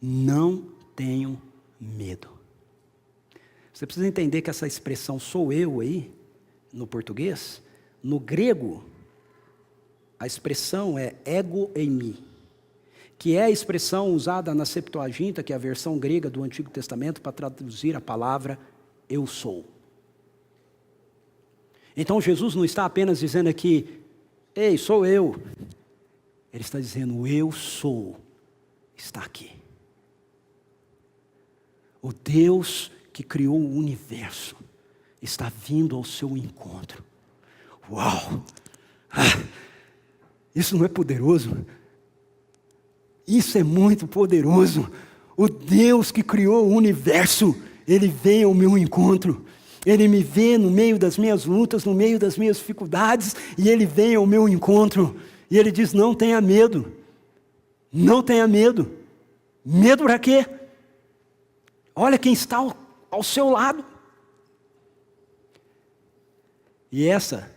não tenham medo. Você precisa entender que essa expressão sou eu aí, no português, no grego, a expressão é ego eimi, que é a expressão usada na Septuaginta, que é a versão grega do Antigo Testamento, para traduzir a palavra eu sou. Então Jesus não está apenas dizendo aqui, ei, sou eu. Ele está dizendo, o eu sou, está aqui. O Deus que criou o universo está vindo ao seu encontro. Uau! Isso não é poderoso? Isso é muito poderoso. O Deus que criou o universo, Ele vem ao meu encontro. Ele me vê no meio das minhas lutas, no meio das minhas dificuldades, e Ele vem ao meu encontro, e Ele diz: não tenha medo, não tenha medo. Medo para quê? Olha quem está ao seu lado. E essa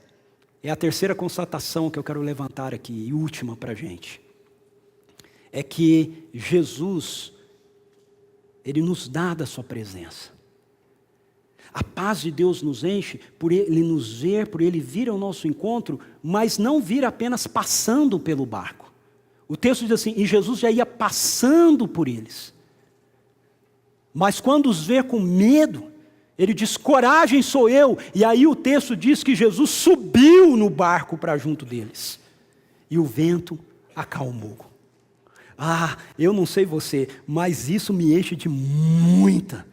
é a terceira constatação que eu quero levantar aqui, e última para a gente. É que Jesus, Ele nos dá da sua presença. A paz de Deus nos enche por Ele nos ver, por Ele vir ao nosso encontro, mas não vir apenas passando pelo barco. O texto diz assim: e Jesus já ia passando por eles. Mas quando os vê com medo, Ele diz: coragem, sou eu. E aí o texto diz que Jesus subiu no barco para junto deles. E o vento acalmou. Eu não sei você, mas isso me enche de muita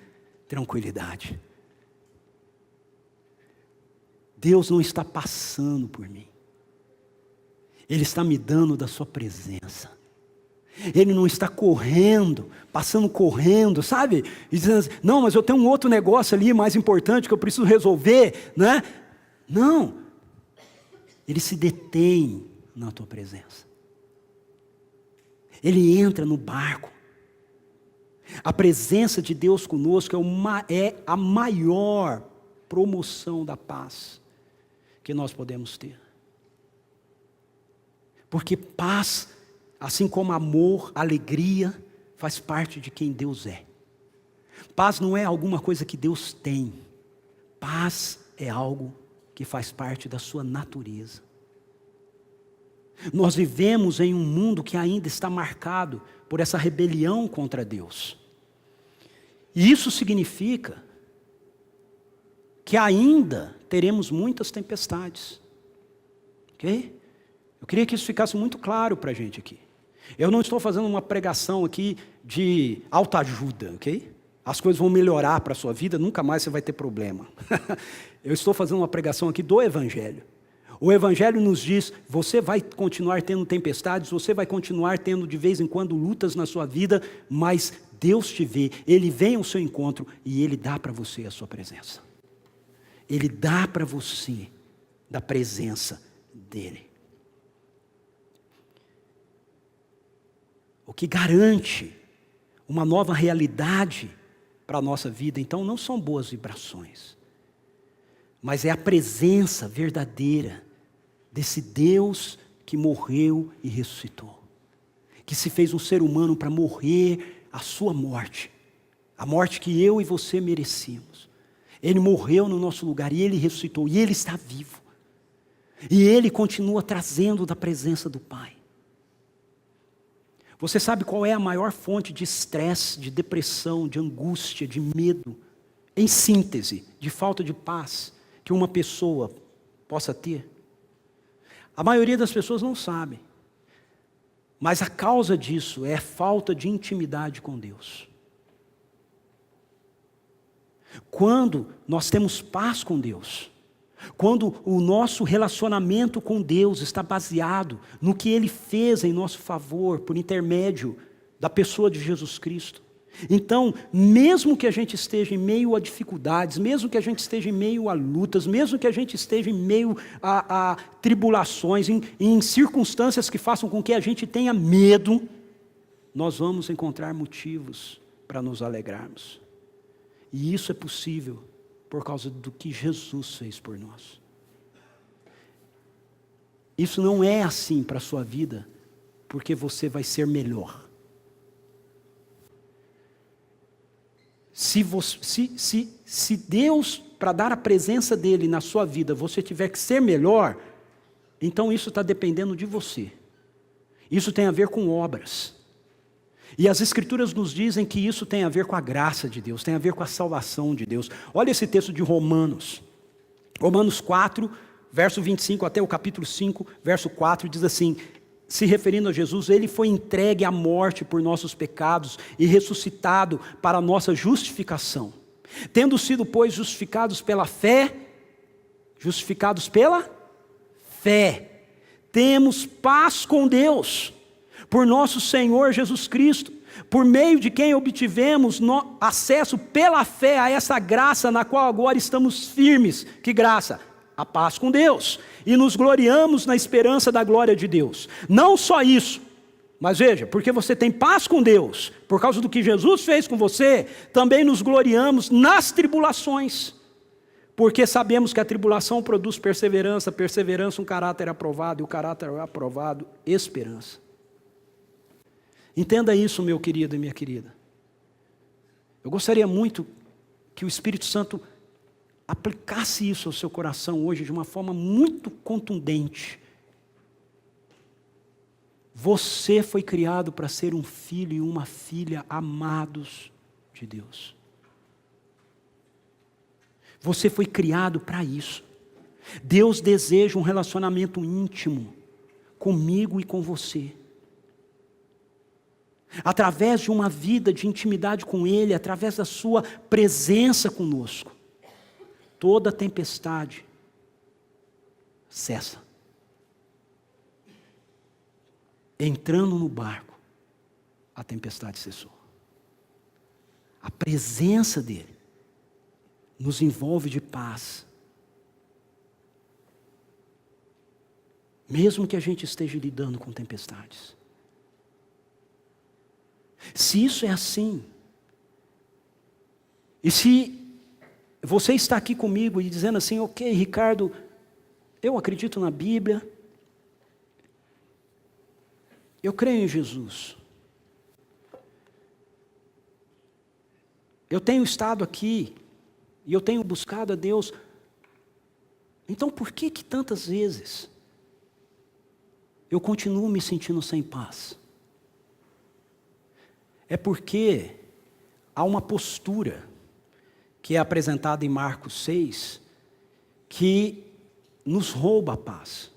tranquilidade. Deus não está passando por mim. Ele está me dando da sua presença. Ele não está correndo, passando correndo, sabe? E dizendo assim: não, mas eu tenho um outro negócio ali mais importante que eu preciso resolver, né? Não. Ele se detém na tua presença. Ele entra no barco. A presença de Deus conosco é a maior promoção da paz que nós podemos ter. Porque paz, assim como amor, alegria, faz parte de quem Deus é. Paz não é alguma coisa que Deus tem. Paz é algo que faz parte da sua natureza. Nós vivemos em um mundo que ainda está marcado por essa rebelião contra Deus. E isso significa que ainda teremos muitas tempestades. Ok? Eu queria que isso ficasse muito claro para a gente aqui. Eu não estou fazendo uma pregação aqui de autoajuda, ok? As coisas vão melhorar para a sua vida, nunca mais você vai ter problema. Eu estou fazendo uma pregação aqui do Evangelho. O Evangelho nos diz: você vai continuar tendo tempestades, você vai continuar tendo de vez em quando lutas na sua vida, mas Deus te vê, Ele vem ao seu encontro e Ele dá para você a sua presença. Ele dá para você da presença dEle. O que garante uma nova realidade para a nossa vida, então, não são boas vibrações, mas é a presença verdadeira desse Deus que morreu e ressuscitou, que se fez um ser humano para morrer a sua morte, a morte que eu e você merecíamos. Ele morreu no nosso lugar e Ele ressuscitou, e Ele está vivo, e Ele continua trazendo da presença do Pai. Você sabe qual é a maior fonte de estresse, de depressão, de angústia, de medo, em síntese, de falta de paz, que uma pessoa possa ter? A maioria das pessoas não sabe, mas a causa disso é a falta de intimidade com Deus. Quando nós temos paz com Deus, quando o nosso relacionamento com Deus está baseado no que Ele fez em nosso favor, por intermédio da pessoa de Jesus Cristo, então, mesmo que a gente esteja em meio a dificuldades, mesmo que a gente esteja em meio a lutas, mesmo que a gente esteja em meio a tribulações, em circunstâncias que façam com que a gente tenha medo, nós vamos encontrar motivos para nos alegrarmos. E isso é possível por causa do que Jesus fez por nós. Isso não é assim para a sua vida, porque você vai ser melhor. Se Deus, para dar a presença dEle na sua vida, você tiver que ser melhor, então isso está dependendo de você. Isso tem a ver com obras. E as Escrituras nos dizem que isso tem a ver com a graça de Deus, tem a ver com a salvação de Deus. Olha esse texto de Romanos. Romanos 4, verso 25 até o capítulo 5, verso 4, diz assim: se referindo a Jesus, Ele foi entregue à morte por nossos pecados e ressuscitado para a nossa justificação. Tendo sido, pois, justificados pela fé, temos paz com Deus, por nosso Senhor Jesus Cristo, por meio de quem obtivemos acesso pela fé a essa graça na qual agora estamos firmes. Que graça? A paz com Deus. E nos gloriamos na esperança da glória de Deus. Não só isso, mas veja, porque você tem paz com Deus, por causa do que Jesus fez com você, também nos gloriamos nas tribulações. Porque sabemos que a tribulação produz perseverança, perseverança um caráter aprovado, e o caráter aprovado, esperança. Entenda isso, meu querido e minha querida. Eu gostaria muito que o Espírito Santo aplicasse isso ao seu coração hoje de uma forma muito contundente. Você foi criado para ser um filho e uma filha amados de Deus. Você foi criado para isso. Deus deseja um relacionamento íntimo comigo e com você. Através de uma vida de intimidade com Ele, através da sua presença conosco, toda tempestade cessa. Entrando no barco, a tempestade cessou. A presença dEle nos envolve de paz. Mesmo que a gente esteja lidando com tempestades. Se isso é assim, e se você está aqui comigo e dizendo assim, ok, Ricardo, eu acredito na Bíblia, eu creio em Jesus, eu tenho estado aqui, e eu tenho buscado a Deus, então por que tantas vezes eu continuo me sentindo sem paz? É porque há uma postura que é apresentada em Marcos 6, que nos rouba a paz.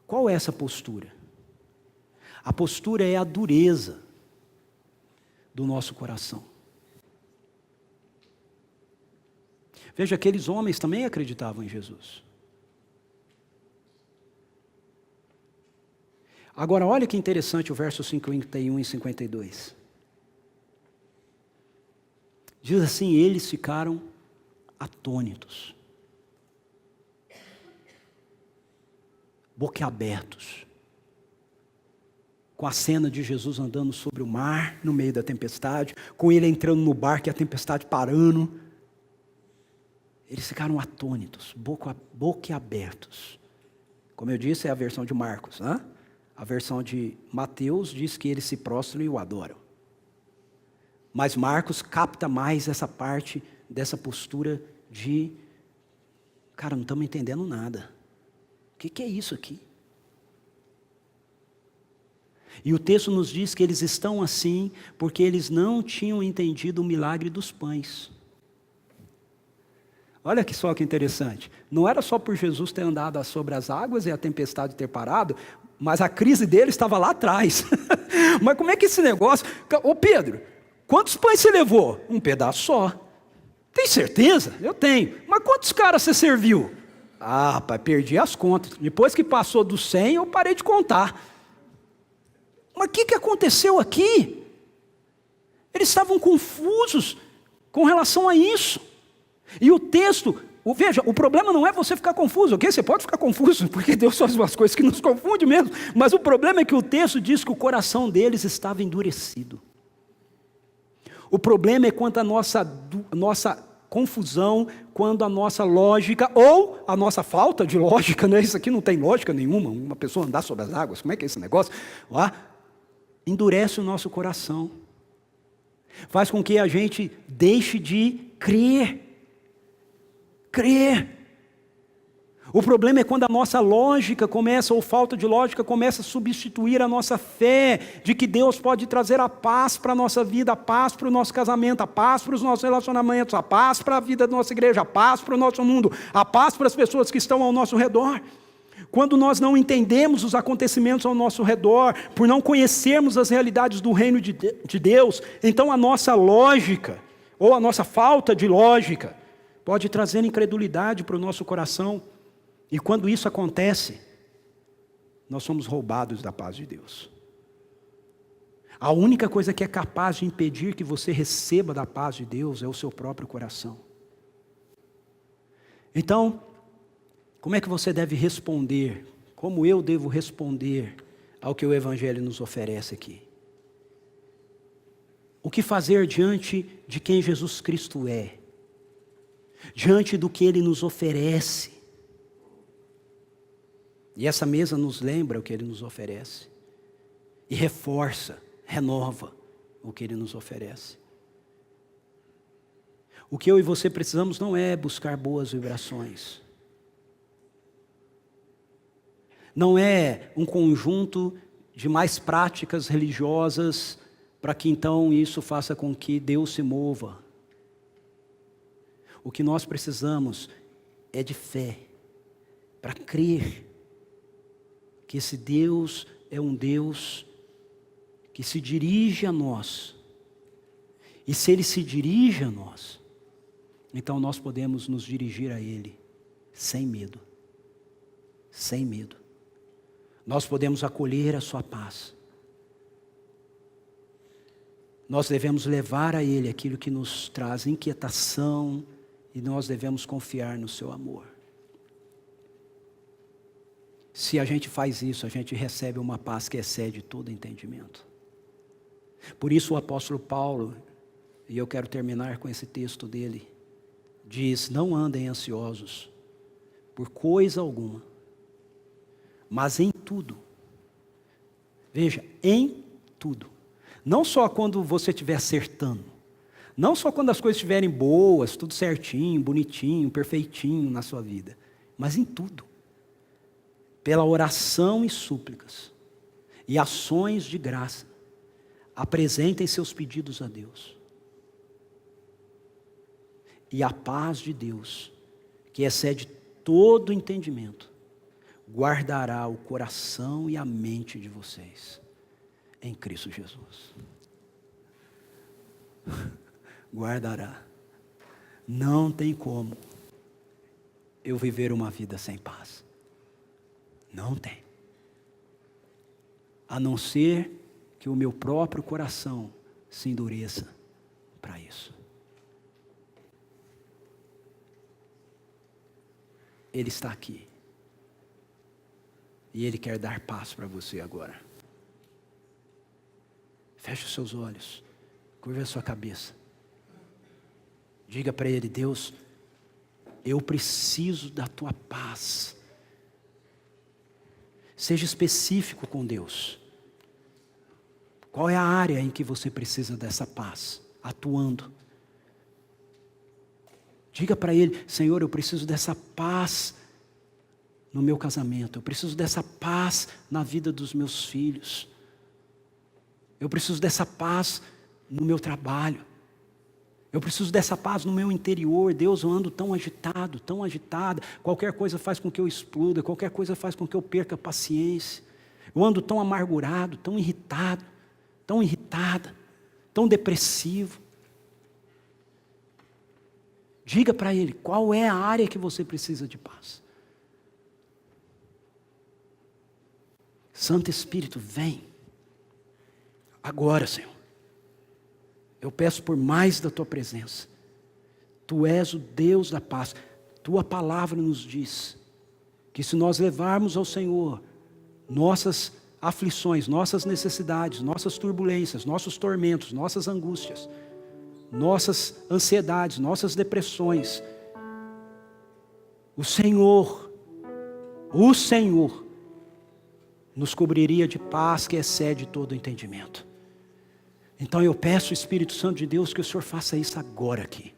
Qual é essa postura? A postura é a dureza do nosso coração. Veja, aqueles homens também acreditavam em Jesus. Agora, olha que interessante o verso 51 e 52. Diz assim, eles ficaram atônitos, boquiabertos, com a cena de Jesus andando sobre o mar, no meio da tempestade, com ele entrando no barco e a tempestade parando. Eles ficaram atônitos, boquiabertos. Como eu disse, é a versão de Marcos, né? A versão de Mateus diz que eles se prostram e o adoram. Mas Marcos capta mais essa parte dessa postura de, cara, não estamos entendendo nada. O que é isso aqui? E o texto nos diz que eles estão assim porque eles não tinham entendido o milagre dos pães. Olha que só que interessante. Não era só por Jesus ter andado sobre as águas e a tempestade ter parado, mas a crise dele estava lá atrás. Mas como é que esse negócio... Ô Pedro, quantos pães você levou? Um pedaço só. Tem certeza? Eu tenho. Mas quantos caras você serviu? Ah, rapaz, perdi as contas. Depois que passou dos 100, eu parei de contar. Mas o que aconteceu aqui? Eles estavam confusos com relação a isso. E o texto... Veja, o problema não é você ficar confuso, ok? Você pode ficar confuso, porque Deus faz umas coisas que nos confunde mesmo. Mas o problema é que o texto diz que o coração deles estava endurecido. O problema é quando a nossa confusão, quando a nossa lógica, ou a nossa falta de lógica, né? Isso aqui não tem lógica nenhuma, uma pessoa andar sobre as águas, como é que é esse negócio? Endurece o nosso coração. Faz com que a gente deixe de crer. O problema é quando a nossa lógica começa, ou falta de lógica, começa a substituir a nossa fé, de que Deus pode trazer a paz para a nossa vida, a paz para o nosso casamento, a paz para os nossos relacionamentos, a paz para a vida da nossa igreja, a paz para o nosso mundo, a paz para as pessoas que estão ao nosso redor. Quando nós não entendemos os acontecimentos ao nosso redor, por não conhecermos as realidades do reino de Deus, então a nossa lógica, ou a nossa falta de lógica, pode trazer incredulidade para o nosso coração. E quando isso acontece, nós somos roubados da paz de Deus. A única coisa que é capaz de impedir que você receba da paz de Deus é o seu próprio coração. Então, como é que você deve responder? Como eu devo responder ao que o Evangelho nos oferece aqui? O que fazer diante de quem Jesus Cristo é? Diante do que Ele nos oferece? E essa mesa nos lembra o que Ele nos oferece. E reforça, renova o que Ele nos oferece. O que eu e você precisamos não é buscar boas vibrações. Não é um conjunto de mais práticas religiosas para que então isso faça com que Deus se mova. O que nós precisamos é de fé, para crer que esse Deus é um Deus que se dirige a nós. E se Ele se dirige a nós, então nós podemos nos dirigir a Ele sem medo. Sem medo. Nós podemos acolher a sua paz. Nós devemos levar a Ele aquilo que nos traz inquietação e nós devemos confiar no seu amor. Se a gente faz isso, a gente recebe uma paz que excede todo entendimento. Por isso o apóstolo Paulo, e eu quero terminar com esse texto dele, diz: não andem ansiosos por coisa alguma, mas em tudo. Veja, em tudo. Não só quando você estiver acertando, não só quando as coisas estiverem boas, tudo certinho, bonitinho, perfeitinho na sua vida, mas em tudo. Pela oração e súplicas e ações de graça, apresentem seus pedidos a Deus. E a paz de Deus, que excede todo entendimento, guardará o coração e a mente de vocês em Cristo Jesus. Guardará. Não tem como eu viver uma vida sem paz. Não tem. A não ser que o meu próprio coração se endureça para isso. Ele está aqui. E Ele quer dar paz para você agora. Feche os seus olhos. Curva a sua cabeça. Diga para Ele: Deus, eu preciso da Tua paz. Seja específico com Deus. Qual é a área em que você precisa dessa paz? Atuando. Diga para Ele: Senhor, eu preciso dessa paz no meu casamento. Eu preciso dessa paz na vida dos meus filhos. Eu preciso dessa paz no meu trabalho. Eu preciso dessa paz no meu interior. Deus, eu ando tão agitado, tão agitada. Qualquer coisa faz com que eu exploda. Qualquer coisa faz com que eu perca a paciência. Eu ando tão amargurado, tão irritado, tão irritada, tão depressivo. Diga para Ele qual é a área que você precisa de paz. Santo Espírito, vem. Agora, Senhor. Eu peço por mais da Tua presença. Tu és o Deus da paz. Tua palavra nos diz que se nós levarmos ao Senhor nossas aflições, nossas necessidades, nossas turbulências, nossos tormentos, nossas angústias, nossas ansiedades, nossas depressões, o Senhor nos cobriria de paz que excede todo entendimento. Então eu peço, Espírito Santo de Deus, que o Senhor faça isso agora aqui.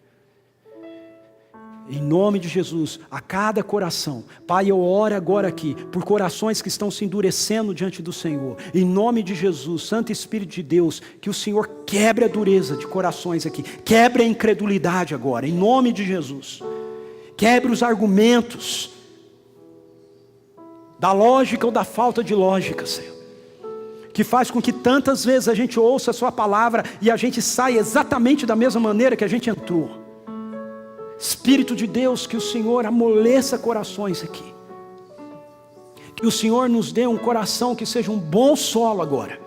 Em nome de Jesus, a cada coração. Pai, eu oro agora aqui, por corações que estão se endurecendo diante do Senhor. Em nome de Jesus, Santo Espírito de Deus, que o Senhor quebre a dureza de corações aqui. Quebre a incredulidade agora, em nome de Jesus. Quebre os argumentos da lógica ou da falta de lógica, Senhor, que faz com que tantas vezes a gente ouça a Sua palavra e a gente saia exatamente da mesma maneira que a gente entrou. Espírito de Deus, que o Senhor amoleça corações aqui, Que o Senhor nos dê um coração que seja um bom solo agora,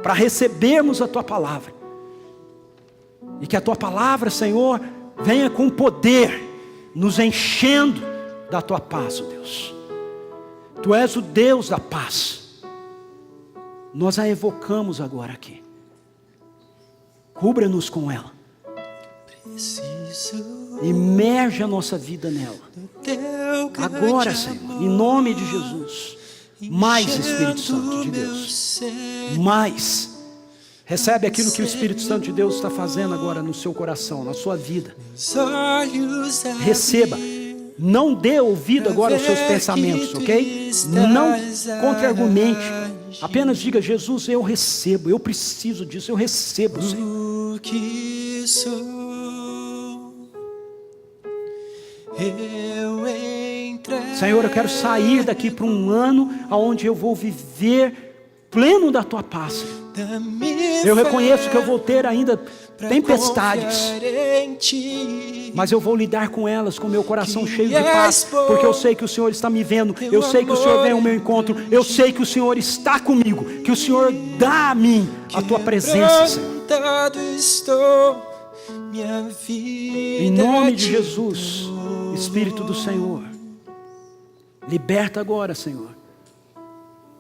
para recebermos a Tua palavra. E que a Tua palavra, Senhor, venha com poder, nos enchendo da Tua paz, ó Deus. Tu és o Deus da paz. Nós a evocamos agora aqui. Cubra-nos com ela. Imerge a nossa vida nela. Agora, Senhor, em nome de Jesus. Mais, Espírito Santo de Deus. Mais. Recebe aquilo que o Espírito Santo de Deus está fazendo agora no seu coração, na sua vida. Receba. Não dê ouvido agora aos seus pensamentos, ok? Não contra-argumente. Apenas diga: Jesus, eu recebo, eu preciso disso, eu recebo, Senhor. Senhor, eu quero sair daqui para um ano onde eu vou viver pleno da Tua paz. Eu reconheço que eu vou ter ainda tempestades, mas eu vou lidar com elas com meu coração cheio de paz, porque eu sei que o Senhor está me vendo, eu sei que o Senhor vem ao meu encontro, eu sei que o Senhor está comigo, que o Senhor dá a mim a Tua presença, Senhor. Em nome de Jesus, Espírito do Senhor, liberta agora, Senhor,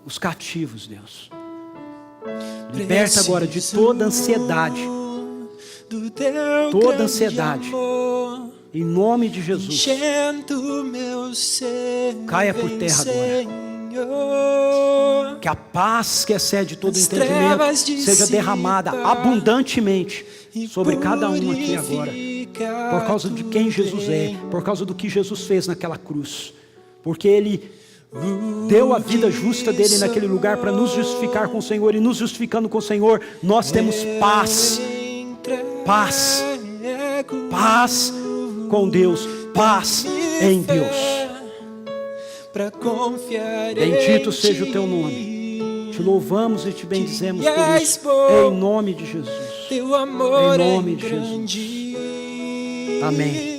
os cativos, Deus. Liberta agora de toda ansiedade. Toda ansiedade. Em nome de Jesus. Caia por terra agora. Que a paz que excede todo entendimento seja derramada abundantemente sobre cada um aqui agora. Por causa de quem Jesus é. Por causa do que Jesus fez naquela cruz. Porque Ele deu a vida justa dele naquele lugar para nos justificar com o Senhor. E nos justificando com o Senhor, nós temos paz. Paz. Paz com Deus. Paz em Deus. Bendito seja o Teu nome. Te louvamos e Te bendizemos por isso. Em nome de Jesus. Em nome de Jesus. Amém.